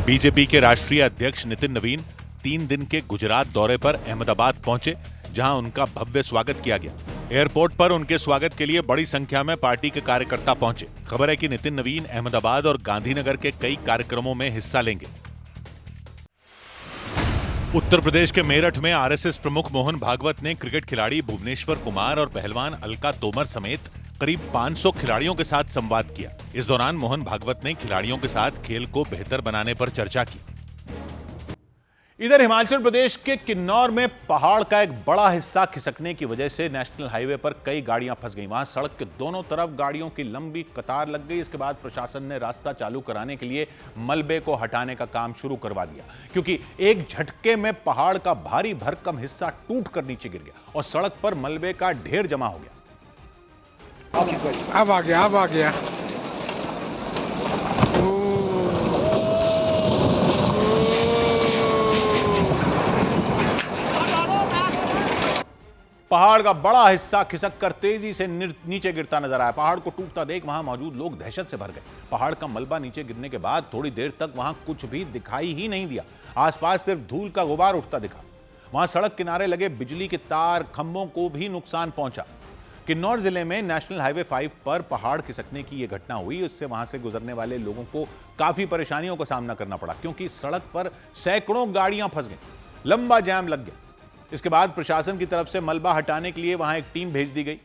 बीजेपी के राष्ट्रीय अध्यक्ष नितिन नवीन 3 दिन के गुजरात दौरे पर अहमदाबाद पहुंचे, जहां उनका भव्य स्वागत किया गया। एयरपोर्ट पर उनके स्वागत के लिए बड़ी संख्या में पार्टी के कार्यकर्ता पहुंचे। खबर है कि नितिन नवीन अहमदाबाद और गांधीनगर के कई कार्यक्रमों में हिस्सा लेंगे। उत्तर प्रदेश के मेरठ में आरएसएस प्रमुख मोहन भागवत ने क्रिकेट खिलाड़ी भुवनेश्वर कुमार और पहलवान अलका तोमर समेत करीब 500 खिलाड़ियों के साथ संवाद किया। इस दौरान मोहन भागवत ने खिलाड़ियों के साथ खेल को बेहतर बनाने पर चर्चा की। इधर हिमाचल प्रदेश के किन्नौर में पहाड़ का एक बड़ा हिस्सा खिसकने की वजह से नेशनल हाईवे पर कई गाड़ियां फंस गईं। वहां सड़क के दोनों तरफ गाड़ियों की लंबी कतार लग गई। इसके बाद प्रशासन ने रास्ता चालू कराने के लिए मलबे को हटाने का काम शुरू करवा दिया, क्योंकि एक झटके में पहाड़ का भारी भरकम हिस्सा टूट कर नीचे गिर गया और सड़क पर मलबे का ढेर जमा हो गया। अब आ गया। पहाड़ का बड़ा हिस्सा खिसक कर तेजी से नीचे गिरता नजर आया। पहाड़ को टूटता देख वहां मौजूद लोग दहशत से भर गए। पहाड़ का मलबा नीचे गिरने के बाद थोड़ी देर तक वहां कुछ भी दिखाई ही नहीं दिया। आसपास सिर्फ धूल का गुबार उठता दिखा। वहां सड़क किनारे लगे बिजली के तार, खंभों को भी नुकसान पहुंचा। किन्नौर जिले में नेशनल हाईवे 5 पर पहाड़ खिसकने की यह घटना हुई। इससे वहां से गुजरने वाले लोगों को काफी परेशानियों का सामना करना पड़ा, क्योंकि सड़क पर सैकड़ों गाड़ियां फंस गई, लंबा जाम लग गया। इसके बाद प्रशासन की तरफ से मलबा हटाने के लिए वहां एक टीम भेज दी गई।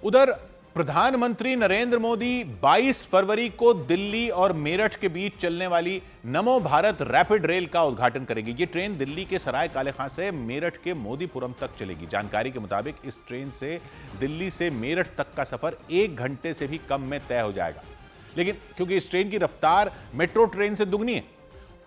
उधर प्रधानमंत्री नरेंद्र मोदी 22 फरवरी को दिल्ली और मेरठ के बीच चलने वाली नमो भारत रैपिड रेल का उद्घाटन करेंगे। यह ट्रेन दिल्ली के सराय काले खां से मेरठ के मोदीपुरम तक चलेगी। जानकारी के मुताबिक इस ट्रेन से दिल्ली से मेरठ तक का सफर 1 घंटे से भी कम में तय हो जाएगा। लेकिन क्योंकि इस ट्रेन की रफ्तार मेट्रो ट्रेन से दुगनी है,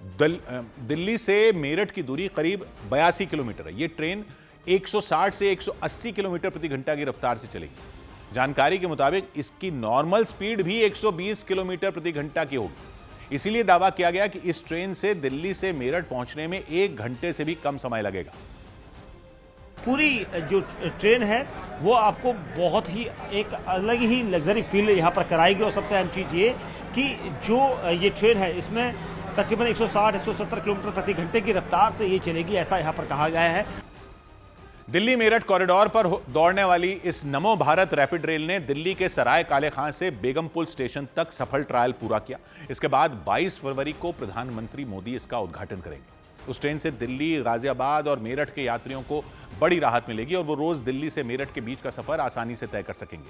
दिल्ली से मेरठ की दूरी करीब 82 किलोमीटर है। यह ट्रेन 160 से 180 किलोमीटर प्रति घंटा की रफ्तार से चलेगी। जानकारी के मुताबिक इसकी नॉर्मल स्पीड भी 120 किलोमीटर प्रति घंटा की होगी। इसीलिए दावा किया गया कि इस ट्रेन से दिल्ली से मेरठ पहुंचने में 1 घंटे से भी कम समय लगेगा। पूरी जो ट्रेन है वो आपको बहुत ही एक अलग ही लग्जरी फील यहाँ पर कराएगी। और सबसे अहम चीज़ ये कि जो ये ट्रेन है इसमें तकरीबन 160-170 किलोमीटर प्रति घंटे की रफ्तार से ये चलेगी, ऐसा यहाँ पर कहा गया है। दिल्ली मेरठ कॉरिडोर पर दौड़ने वाली इस नमो भारत रैपिड रेल ने दिल्ली के सराय काले खां से बेगमपुल स्टेशन तक सफल ट्रायल पूरा किया। इसके बाद 22 फरवरी को प्रधानमंत्री मोदी इसका उद्घाटन करेंगे। उस ट्रेन से दिल्ली, गाजियाबाद और मेरठ के यात्रियों को बड़ी राहत मिलेगी और वो रोज दिल्ली से मेरठ के बीच का सफर आसानी से तय कर सकेंगे।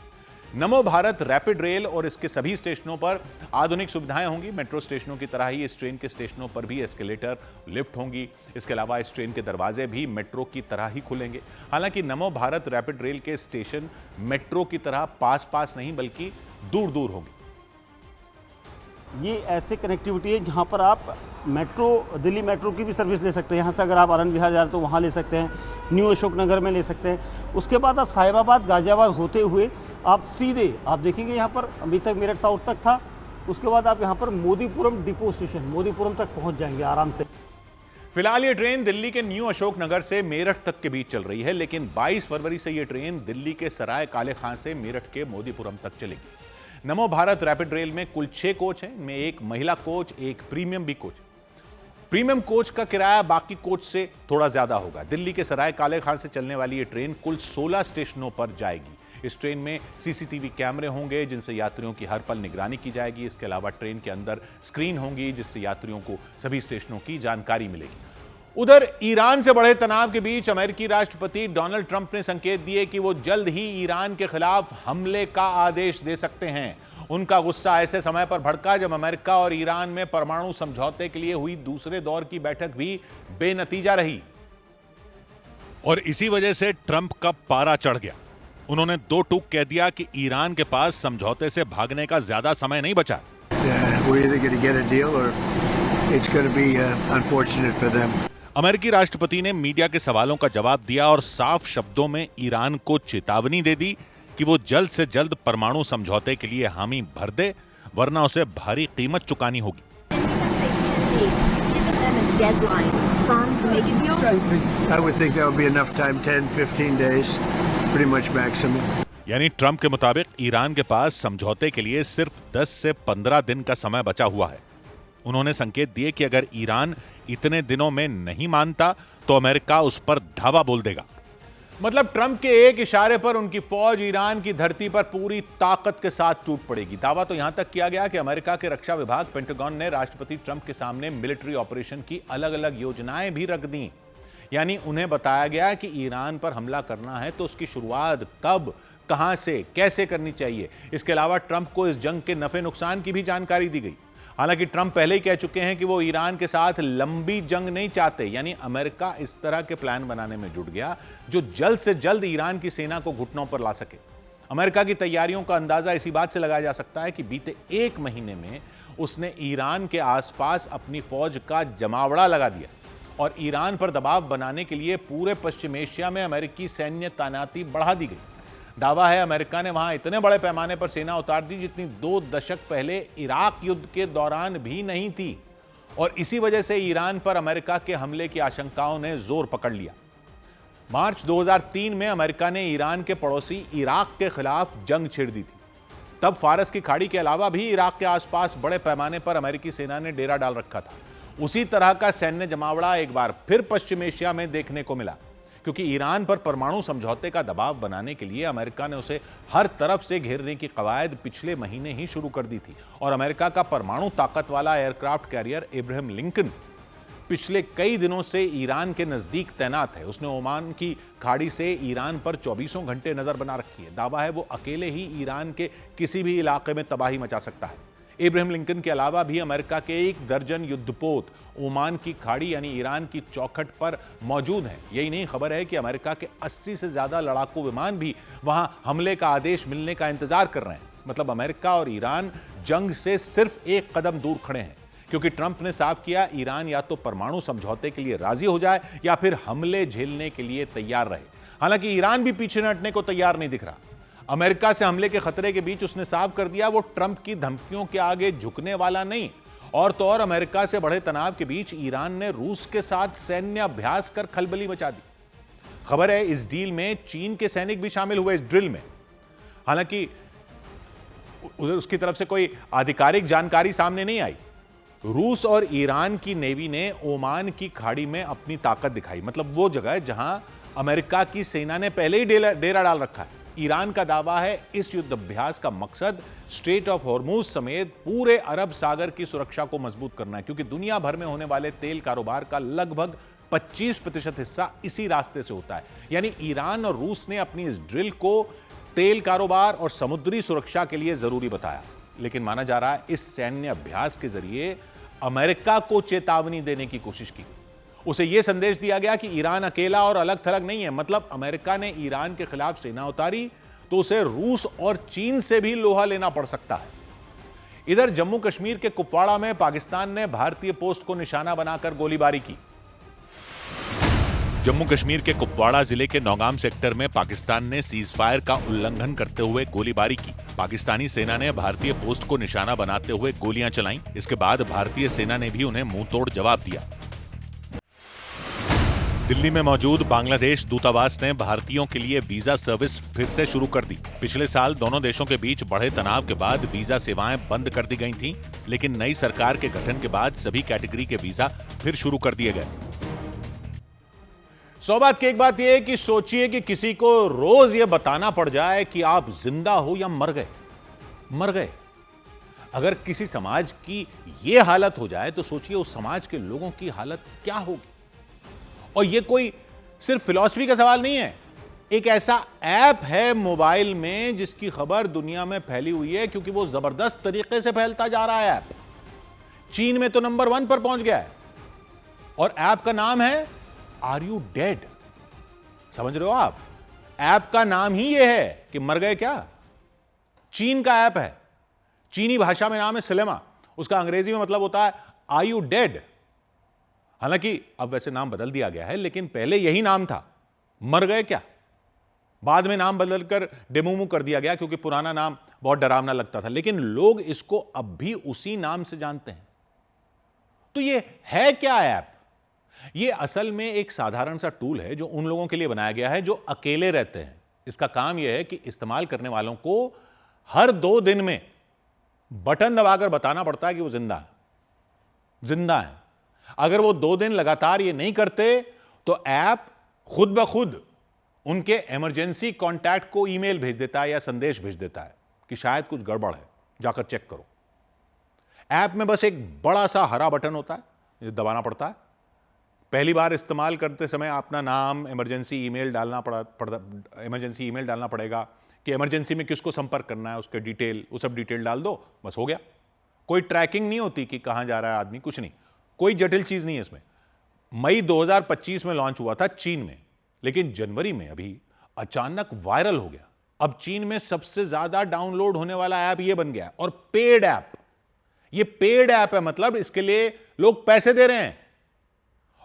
नमो भारत रैपिड रेल और इसके सभी स्टेशनों पर आधुनिक सुविधाएं होंगी। मेट्रो स्टेशनों की तरह ही इस ट्रेन के स्टेशनों पर भी एस्केलेटर, लिफ्ट होंगी। इसके अलावा इस ट्रेन के दरवाजे भी मेट्रो की तरह ही खुलेंगे। हालांकि नमो भारत रैपिड रेल के स्टेशन मेट्रो की तरह पास नहीं बल्कि दूर दूर होंगे। ये ऐसे कनेक्टिविटी है जहाँ पर आप मेट्रो, दिल्ली मेट्रो की भी सर्विस ले सकते हैं। यहाँ से अगर आप आनंद विहार जा रहे हैं तो वहाँ ले सकते हैं, न्यू अशोक नगर में ले सकते हैं। उसके बाद आप साहिबाबाद, गाजियाबाद होते हुए आप सीधे आप देखेंगे यहाँ पर अभी तक मेरठ साउथ तक था, उसके बाद आप यहाँ पर मोदीपुरम डिपो स्टेशन मोदीपुरम तक पहुँच जाएंगे आराम से। फिलहाल ये ट्रेन दिल्ली के न्यू अशोक नगर से मेरठ तक के बीच चल रही है, लेकिन 22 फरवरी से ये ट्रेन दिल्ली के सराय काले खां से मेरठ के मोदीपुरम तक चलेगी। नमो भारत रैपिड रेल में कुल 6 कोच हैं, इनमें एक महिला कोच, एक प्रीमियम भी कोच। प्रीमियम कोच का किराया बाकी कोच से थोड़ा ज्यादा होगा। दिल्ली के सराय काले खां से चलने वाली ये ट्रेन कुल 16 स्टेशनों पर जाएगी। इस ट्रेन में सीसीटीवी कैमरे होंगे जिनसे यात्रियों की हर पल निगरानी की जाएगी। इसके अलावा ट्रेन के अंदर स्क्रीन होंगी जिससे यात्रियों को सभी स्टेशनों की जानकारी मिलेगी। उधर ईरान से बढ़े तनाव के बीच अमेरिकी राष्ट्रपति डोनाल्ड ट्रंप ने संकेत दिए कि वो जल्द ही ईरान के खिलाफ हमले का आदेश दे सकते हैं। उनका गुस्सा ऐसे समय पर भड़का जब अमेरिका और ईरान में परमाणु समझौते के लिए हुई दूसरे दौर की बैठक भी बेनतीजा रही और इसी वजह से ट्रंप का पारा चढ़ गया। उन्होंने 2 टूक कह दिया कि ईरान के पास समझौते से भागने का ज्यादा समय नहीं बचा। अमेरिकी राष्ट्रपति ने मीडिया के सवालों का जवाब दिया और साफ शब्दों में ईरान को चेतावनी दे दी कि वो जल्द से जल्द परमाणु समझौते के लिए हामी भर दे, वरना उसे भारी कीमत चुकानी होगी। यानी ट्रंप के मुताबिक ईरान के पास समझौते के लिए सिर्फ 10 से 15 दिन का समय बचा हुआ है। उन्होंने संकेत दिए कि अगर ईरान इतने दिनों में नहीं मानता तो अमेरिका उस पर धावा बोल देगा। मतलब ट्रंप के एक इशारे पर उनकी फौज ईरान की धरती पर पूरी ताकत के साथ टूट पड़ेगी। दावा तो यहां तक किया गया कि अमेरिका के रक्षा विभाग पेंटागन ने राष्ट्रपति ट्रंप के सामने मिलिट्री ऑपरेशन की अलग अलग योजनाएं भी रख दी। यानी उन्हें बताया गया कि ईरान पर हमला करना है तो उसकी शुरुआत कब, कहां से, कैसे करनी चाहिए। इसके अलावा ट्रंप को इस जंग के नफे नुकसान की भी जानकारी दी गई। हालांकि ट्रंप पहले ही कह चुके हैं कि वो ईरान के साथ लंबी जंग नहीं चाहते। यानी अमेरिका इस तरह के प्लान बनाने में जुट गया जो जल्द से जल्द ईरान की सेना को घुटनों पर ला सके। अमेरिका की तैयारियों का अंदाजा इसी बात से लगाया जा सकता है कि बीते 1 महीने में उसने ईरान के आसपास अपनी फौज का जमावड़ा लगा दिया और ईरान पर दबाव बनाने के लिए पूरे पश्चिम एशिया में अमेरिकी सैन्य तैनाती बढ़ा दी गई। दावा है अमेरिका ने वहां इतने बड़े पैमाने पर सेना उतार दी जितनी 2 दशक पहले इराक युद्ध के दौरान भी नहीं थी और इसी वजह से ईरान पर अमेरिका के हमले की आशंकाओं ने जोर पकड़ लिया। मार्च 2003 में अमेरिका ने ईरान के पड़ोसी इराक के खिलाफ जंग छेड़ दी थी। तब फारस की खाड़ी के अलावा भी इराक के आसपास बड़े पैमाने पर अमेरिकी सेना ने डेरा डाल रखा था। उसी तरह का सैन्य जमावड़ा एक बार फिर पश्चिम एशिया में देखने को मिला, क्योंकि ईरान पर परमाणु समझौते का दबाव बनाने के लिए अमेरिका ने उसे हर तरफ से घेरने की कवायद पिछले महीने ही शुरू कर दी थी और अमेरिका का परमाणु ताकत वाला एयरक्राफ्ट कैरियर इब्राहिम लिंकन पिछले कई दिनों से ईरान के नजदीक तैनात है। उसने ओमान की खाड़ी से ईरान पर 24 घंटे नजर बना रखी है। दावा है वो अकेले ही ईरान के किसी भी इलाके में तबाही मचा सकता है। इब्राहिम लिंकन के अलावा भी अमेरिका के 1 दर्जन युद्धपोत ओमान की खाड़ी यानी ईरान की चौखट पर मौजूद हैं। यही नहीं, खबर है कि अमेरिका के 80 से ज्यादा लड़ाकू विमान भी वहां हमले का आदेश मिलने का इंतजार कर रहे हैं। मतलब अमेरिका और ईरान जंग से सिर्फ 1 कदम दूर खड़े हैं, क्योंकि ट्रंप ने साफ किया ईरान या तो परमाणु समझौते के लिए राजी हो जाए या फिर हमले झेलने के लिए तैयार रहे। हालांकि ईरान भी पीछे हटने को तैयार नहीं दिख रहा। अमेरिका से हमले के खतरे के बीच उसने साफ कर दिया वो ट्रंप की धमकियों के आगे झुकने वाला नहीं। और तो और अमेरिका से बढ़े तनाव के बीच ईरान ने रूस के साथ सैन्य अभ्यास कर खलबली मचा दी। खबर है इस डील में चीन के सैनिक भी शामिल हुए इस ड्रिल में। हालांकि उधर उसकी तरफ से कोई आधिकारिक जानकारी सामने नहीं आई। रूस और ईरान की नेवी ने ओमान की खाड़ी में अपनी ताकत दिखाई, मतलब वो जगह जहां अमेरिका की सेना ने पहले ही डेरा डाल रखा है। ईरान का दावा है इस युद्ध अभ्यास का मकसद स्ट्रेट ऑफ हॉर्मुज समेत पूरे अरब सागर की सुरक्षा को मजबूत करना है, क्योंकि दुनिया भर में होने वाले तेल कारोबार का लगभग 25% हिस्सा इसी रास्ते से होता है। यानी ईरान और रूस ने अपनी इस ड्रिल को तेल कारोबार और समुद्री सुरक्षा के लिए जरूरी बताया, लेकिन माना जा रहा है इस सैन्य अभ्यास के जरिए अमेरिका को चेतावनी देने की कोशिश की। उसे यह संदेश दिया गया कि ईरान अकेला और अलग थलग नहीं है, मतलब अमेरिका ने ईरान के खिलाफ सेना उतारी तो उसे रूस और चीन से भी लोहा लेना पड़ सकता है। इधर जम्मू कश्मीर के कुपवाड़ा में पाकिस्तान ने भारतीय पोस्ट को निशाना बनाकर गोलीबारी की। जम्मू कश्मीर के कुपवाड़ा जिले के नौगाम सेक्टर में पाकिस्तान ने सीज फायर का उल्लंघन करते हुए गोलीबारी की। पाकिस्तानी सेना ने भारतीय पोस्ट को निशाना बनाते हुए गोलियां चलाईं। इसके बाद भारतीय सेना ने भी उन्हें मुंहतोड़ जवाब दिया। दिल्ली में मौजूद बांग्लादेश दूतावास ने भारतीयों के लिए वीजा सर्विस फिर से शुरू कर दी। पिछले साल दोनों देशों के बीच बढ़े तनाव के बाद वीजा सेवाएं बंद कर दी गई थीं, लेकिन नई सरकार के गठन के बाद सभी कैटेगरी के वीजा फिर शुरू कर दिए गए। 100 बात की एक बात यह है कि सोचिए कि किसी को रोज यह बताना पड़ जाए कि आप जिंदा हो या मर गए। मर गए। अगर किसी समाज की यह हालत हो जाए तो सोचिए उस समाज के लोगों की हालत क्या होगी। और यह कोई सिर्फ फिलॉसफी का सवाल नहीं है, एक ऐसा ऐप है मोबाइल में जिसकी खबर दुनिया में फैली हुई है, क्योंकि वो जबरदस्त तरीके से फैलता जा रहा है। ऐप चीन में तो नंबर 1 पर पहुंच गया है और ऐप का नाम है आर यू डेड। समझ रहे हो आप? ऐप का नाम ही यह है कि मर गए क्या। चीन का ऐप है, चीनी भाषा में नाम है सिलेमा, उसका अंग्रेजी में मतलब होता है आर यू डेड। हालांकि अब वैसे नाम बदल दिया गया है, लेकिन पहले यही नाम था, मर गए क्या। बाद में नाम बदलकर डेमोमू कर दिया गया क्योंकि पुराना नाम बहुत डरावना लगता था, लेकिन लोग इसको अब भी उसी नाम से जानते हैं। तो ये है क्या ऐप? ये असल में एक साधारण सा टूल है जो उन लोगों के लिए बनाया गया है जो अकेले रहते हैं। इसका काम यह है कि इस्तेमाल करने वालों को हर 2 दिन में बटन दबाकर बताना पड़ता है कि वो जिंदा है। जिंदा है। अगर वो 2 दिन लगातार ये नहीं करते तो ऐप खुद ब खुद उनके इमरजेंसी कॉन्टैक्ट को ईमेल भेज देता है या संदेश भेज देता है कि शायद कुछ गड़बड़ है, जाकर चेक करो। ऐप में बस एक बड़ा सा हरा बटन होता है, ये दबाना पड़ता है। पहली बार इस्तेमाल करते समय अपना नाम, इमरजेंसी ईमेल डालना पड़ेगा कि इमरजेंसी में किसको संपर्क करना है, उसके डिटेल, वो सब डिटेल डाल दो, बस हो गया। कोई ट्रैकिंग नहीं होती कि कहां जा रहा है आदमी, कुछ नहीं, कोई जटिल चीज नहीं है इसमें। मई 2025 में लॉन्च हुआ था चीन में, लेकिन जनवरी में अभी अचानक वायरल हो गया। अब चीन में सबसे ज्यादा डाउनलोड होने वाला ऐप ये बन गया है, और पेड ऐप। ये पेड ऐप है, मतलब इसके लिए लोग पैसे दे रहे हैं।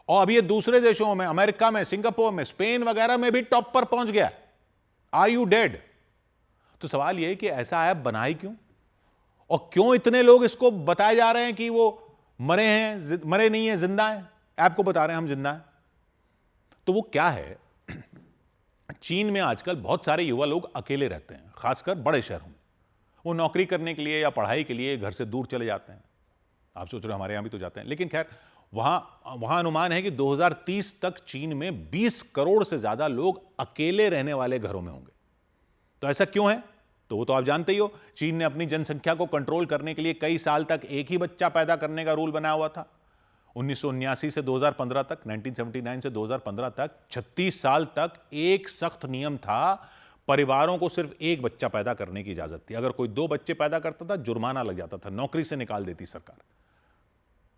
और अब ये दूसरे देशों में, अमेरिका में, सिंगापुर में, स्पेन वगैरह में भी टॉप पर पहुंच गया। Are you dead? तो सवाल यह है कि ऐसा ऐप बनाए क्यों, और क्यों इतने लोग इसको बताए जा रहे हैं कि वो मरे हैं, मरे नहीं है, जिंदा है। ऐप को बता रहे हैं हम जिंदा हैं। तो वो क्या है, चीन में आजकल बहुत सारे युवा लोग अकेले रहते हैं, खासकर बड़े शहरों में। वो नौकरी करने के लिए या पढ़ाई के लिए घर से दूर चले जाते हैं। आप सोच रहे हो हमारे यहां भी तो जाते हैं, लेकिन खैर वहां अनुमान है कि 2030 तक चीन में 20 करोड़ से ज्यादा लोग अकेले रहने वाले घरों में होंगे। तो ऐसा क्यों है? तो वो तो आप जानते ही हो, चीन ने अपनी जनसंख्या को कंट्रोल करने के लिए कई साल तक एक ही बच्चा पैदा करने का रूल बनाया हुआ था। 1979 से 2015 तक, 1979 से 2015 तक 36 साल तक एक सख्त नियम था, परिवारों को सिर्फ एक बच्चा पैदा करने की इजाजत थी। अगर कोई 2 बच्चे पैदा करता था जुर्माना लग जाता था, नौकरी से निकाल देती सरकार,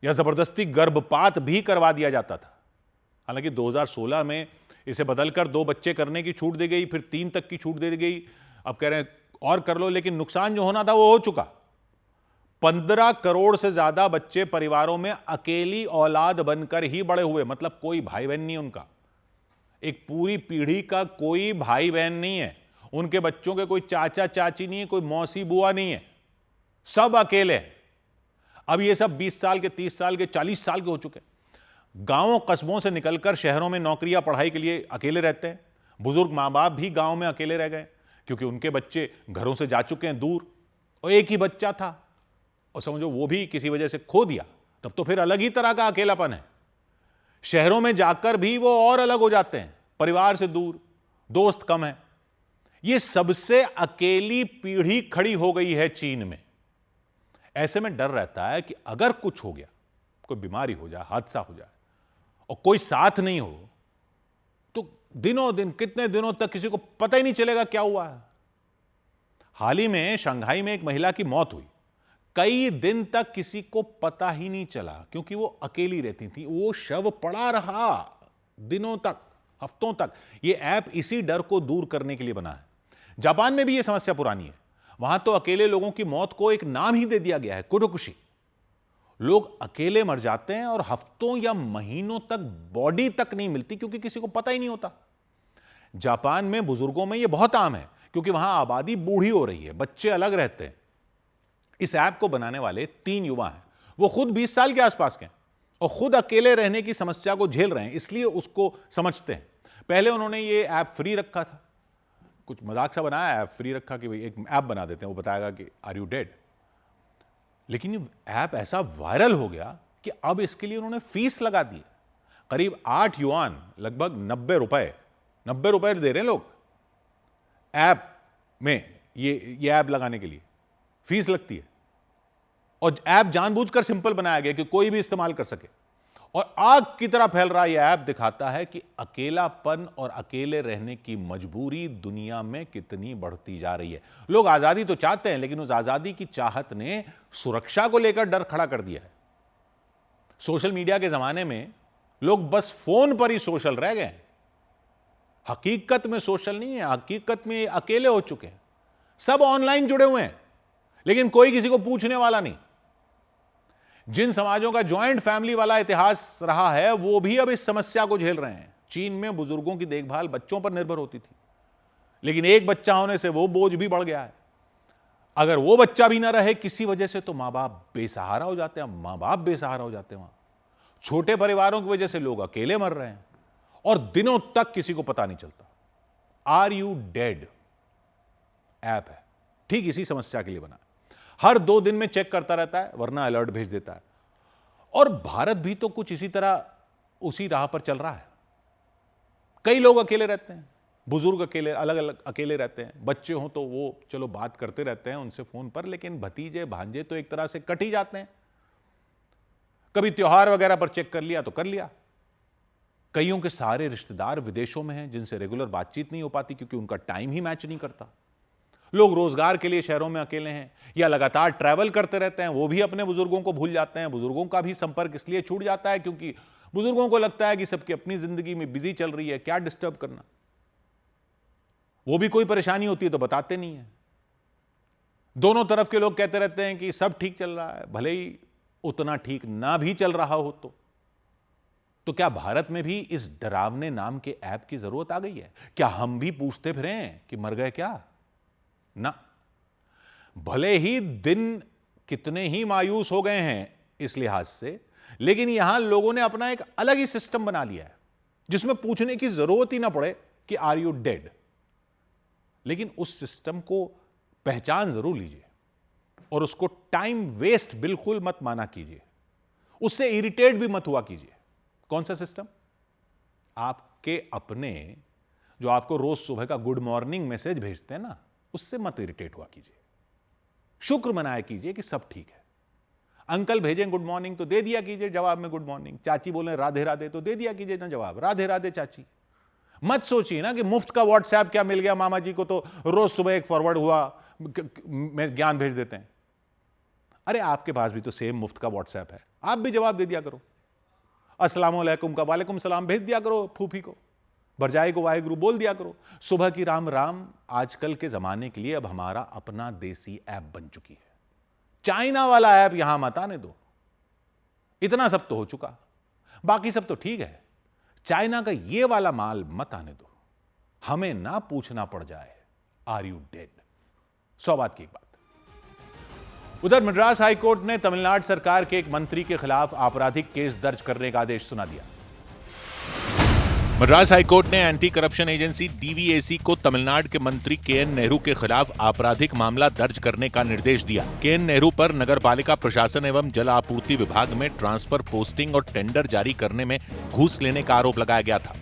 या जबरदस्ती गर्भपात भी करवा दिया जाता था। हालांकि 2016 में इसे बदलकर 2 बच्चे करने की छूट दी गई, फिर 3 तक की छूट दे दी गई। अब कह रहे हैं और कर लो, लेकिन नुकसान जो होना था वो हो चुका। 15 करोड़ से ज्यादा बच्चे परिवारों में अकेली औलाद बनकर ही बड़े हुए, मतलब कोई भाई बहन नहीं उनका। एक पूरी पीढ़ी का कोई भाई बहन नहीं है, उनके बच्चों के कोई चाचा चाची नहीं है, कोई मौसी बुआ नहीं है, सब अकेले हैं। अब ये सब 20 साल के, 30 साल के, 40 साल के हो चुके। गांवों कस्बों से निकलकर शहरों में नौकरियां पढ़ाई के लिए अकेले रहते हैं। बुजुर्ग मां बाप भी गांव में अकेले रह गए क्योंकि उनके बच्चे घरों से जा चुके हैं दूर, और एक ही बच्चा था और समझो वो भी किसी वजह से खो दिया, तब तो फिर अलग ही तरह का अकेलापन है। शहरों में जाकर भी वो और अलग हो जाते हैं, परिवार से दूर, दोस्त कम है। ये सबसे अकेली पीढ़ी खड़ी हो गई है चीन में। ऐसे में डर रहता है कि अगर कुछ हो गया, कोई बीमारी हो जाए, हादसा हो जाए और कोई साथ नहीं हो, तो दिनों दिन, कितने दिनों तक किसी को पता ही नहीं चलेगा क्या हुआ है। हाल ही में शंघाई में एक महिला की मौत हुई। कई दिन तक किसी को पता ही नहीं चला क्योंकि वो अकेली रहती थी। वो शव पड़ा रहा दिनों तक, हफ्तों तक। ये ऐप इसी डर को दूर करने के लिए बना है। जापान में भी ये समस्या पुरानी है। वहां तो अकेले लोगों की मौत को एक नाम ही दे दिया गया है, कुडोकुशी। लोग अकेले मर जाते हैं और हफ्तों या महीनों तक बॉडी तक नहीं मिलती क्योंकि किसी को पता ही नहीं होता। जापान में बुजुर्गों में यह बहुत आम है क्योंकि वहां आबादी बूढ़ी हो रही है, बच्चे अलग रहते हैं। इस ऐप को बनाने वाले 3 युवा हैं। वो खुद 20 साल के आसपास के हैं और खुद अकेले रहने की समस्या को झेल रहे हैं, इसलिए उसको समझते हैं। पहले उन्होंने ये ऐप फ्री रखा था, कुछ मजाक सा बनाया, ऐप फ्री रखा कि भाई एक ऐप बना देते हैं, वो बताएगा कि आर यू डेड। लेकिन ये ऐप ऐसा वायरल हो गया कि अब इसके लिए उन्होंने फीस लगा दी। करीब 8 युआन, लगभग 90 रुपए दे रहे हैं लोग ऐप में। ये ऐप लगाने के लिए फीस लगती है और ऐप जानबूझकर सिंपल बनाया गया कि कोई भी इस्तेमाल कर सके। और आग की तरह फैल रहा यह ऐप दिखाता है कि अकेलापन और अकेले रहने की मजबूरी दुनिया में कितनी बढ़ती जा रही है। लोग आजादी तो चाहते हैं, लेकिन उस आजादी की चाहत ने सुरक्षा को लेकर डर खड़ा कर दिया है। सोशल मीडिया के जमाने में लोग बस फोन पर ही सोशल रह गए। हकीकत में सोशल नहीं है, हकीकत में अकेले हो चुके हैं। सब ऑनलाइन जुड़े हुए हैं, लेकिन कोई किसी को पूछने वाला नहीं। जिन समाजों का ज्वाइंट फैमिली वाला इतिहास रहा है, वो भी अब इस समस्या को झेल रहे हैं। चीन में बुजुर्गों की देखभाल बच्चों पर निर्भर होती थी, लेकिन एक बच्चा होने से वो बोझ भी बढ़ गया है। अगर वो बच्चा भी ना रहे किसी वजह से, तो मां बाप बेसहारा हो जाते हैं। वहां छोटे परिवारों की वजह से लोग अकेले मर रहे हैं और दिनों तक किसी को पता नहीं चलता। आर यू डेड ऐप है, ठीक इसी समस्या के लिए बना है। हर 2 दिन में चेक करता रहता है, वरना अलर्ट भेज देता है। और भारत भी तो कुछ इसी तरह उसी राह पर चल रहा है। कई लोग अकेले रहते हैं, बुजुर्ग अकेले, अलग अलग अकेले रहते हैं। बच्चे हों तो वो चलो बात करते रहते हैं उनसे फोन पर, लेकिन भतीजे भांजे तो एक तरह से कट ही जाते हैं। कभी त्योहार वगैरह पर चेक कर लिया तो कर लिया। कईयों के सारे रिश्तेदार विदेशों में हैं जिनसे रेगुलर बातचीत नहीं हो पाती क्योंकि उनका टाइम ही मैच नहीं करता। लोग रोजगार के लिए शहरों में अकेले हैं या लगातार ट्रैवल करते रहते हैं, वो भी अपने बुजुर्गों को भूल जाते हैं। बुजुर्गों का भी संपर्क इसलिए छूट जाता है क्योंकि बुजुर्गों को लगता है कि सबकी अपनी जिंदगी में बिजी चल रही है, क्या डिस्टर्ब करना। वो भी कोई परेशानी होती है तो बताते नहीं है। दोनों तरफ के लोग कहते रहते हैं कि सब ठीक चल रहा है, भले ही उतना ठीक ना भी चल रहा हो। तो क्या भारत में भी इस डरावने नाम के ऐप की जरूरत आ गई है? क्या हम भी पूछते फिरें कि मर गए क्या? ना, भले ही दिन कितने ही मायूस हो गए हैं इस लिहाज से, लेकिन यहां लोगों ने अपना एक अलग ही सिस्टम बना लिया है जिसमें पूछने की जरूरत ही ना पड़े कि आर यू डेड। लेकिन उस सिस्टम को पहचान जरूर लीजिए और उसको टाइम वेस्ट बिल्कुल मत माना कीजिए, उससे इरिटेट भी मत हुआ कीजिए। कौन सा सिस्टम? आपके अपने जो आपको रोज सुबह का गुड मॉर्निंग मैसेज भेजते हैं ना, उससे मत इरिटेट हुआ कीजिए। शुक्र मनाया कीजिए कि सब ठीक है। अंकल भेजें गुड मॉर्निंग तो दे दिया कीजिए जवाब में गुड मॉर्निंग। चाची बोले राधे राधे तो दे दिया कीजिए ना जवाब राधे राधे चाची। मत सोचिए ना कि मुफ्त का व्हाट्सएप क्या मिल गया मामा जी को, तो रोज सुबह एक फॉरवर्ड हुआ में ज्ञान भेज देते हैं। अरे आपके पास भी तो सेम मुफ्त का व्हाट्सएप है, आप भी जवाब दे दिया करो। अस्सलाम वालेकुम का वालेकुम सलाम भेज दिया करो फूफी को, भरजाई को वाहेगुरु बोल दिया करो। सुबह की राम राम आजकल के जमाने के लिए अब हमारा अपना देसी ऐप बन चुकी है। चाइना वाला ऐप यहां मत आने दो। इतना सब तो हो चुका, बाकी सब तो ठीक है। चाइना का ये वाला माल मत आने दो, हमें ना पूछना पड़ जाए आर यू डेड। 100 बात की एक बात। उधर मद्रास हाईकोर्ट ने तमिलनाडु सरकार के एक मंत्री के खिलाफ आपराधिक केस दर्ज करने का आदेश सुना दिया। मद्रास हाईकोर्ट ने एंटी करप्शन एजेंसी डीवीएसी को तमिलनाडु के मंत्री केएन नेहरू के खिलाफ आपराधिक मामला दर्ज करने का निर्देश दिया। केएन नेहरू पर नगरपालिका प्रशासन एवं जल आपूर्ति विभाग में ट्रांसफर पोस्टिंग और टेंडर जारी करने में घूस लेने का आरोप लगाया गया था।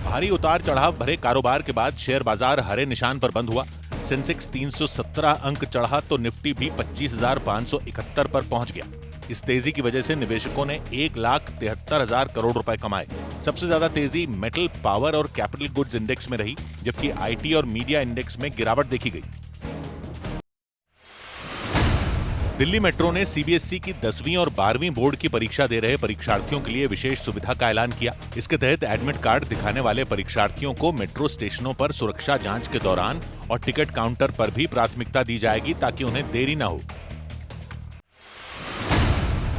भारी उतार चढ़ाव भरे कारोबार के बाद शेयर बाजार हरे निशान पर बंद हुआ। सेंसेक्स 317 अंक चढ़ा तो निफ्टी भी 25,571 पर पहुंच गया। इस तेजी की वजह से निवेशकों ने 1,73,000 करोड़ रुपए कमाए। सबसे ज्यादा तेजी मेटल, पावर और कैपिटल गुड्स इंडेक्स में रही, जबकि आईटी और मीडिया इंडेक्स में गिरावट देखी गई। दिल्ली मेट्रो ने सीबीएसई की 10वीं और 12वीं बोर्ड की परीक्षा दे रहे परीक्षार्थियों के लिए विशेष सुविधा का ऐलान किया। इसके तहत एडमिट कार्ड दिखाने वाले परीक्षार्थियों को मेट्रो स्टेशनों पर सुरक्षा जांच के दौरान और टिकट काउंटर पर भी प्राथमिकता दी जाएगी, ताकि उन्हें देरी न हो।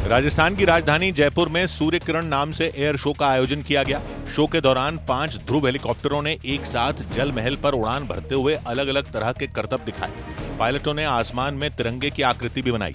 राजस्थान की राजधानी जयपुर में सूर्य किरण नाम से एयर शो का आयोजन किया गया। शो के दौरान 5 ध्रुव हेलीकॉप्टरों ने एक साथ जल महल पर उड़ान भरते हुए अलग अलग तरह के करतब दिखाए। पायलटों ने आसमान में तिरंगे की आकृति भी बनाई।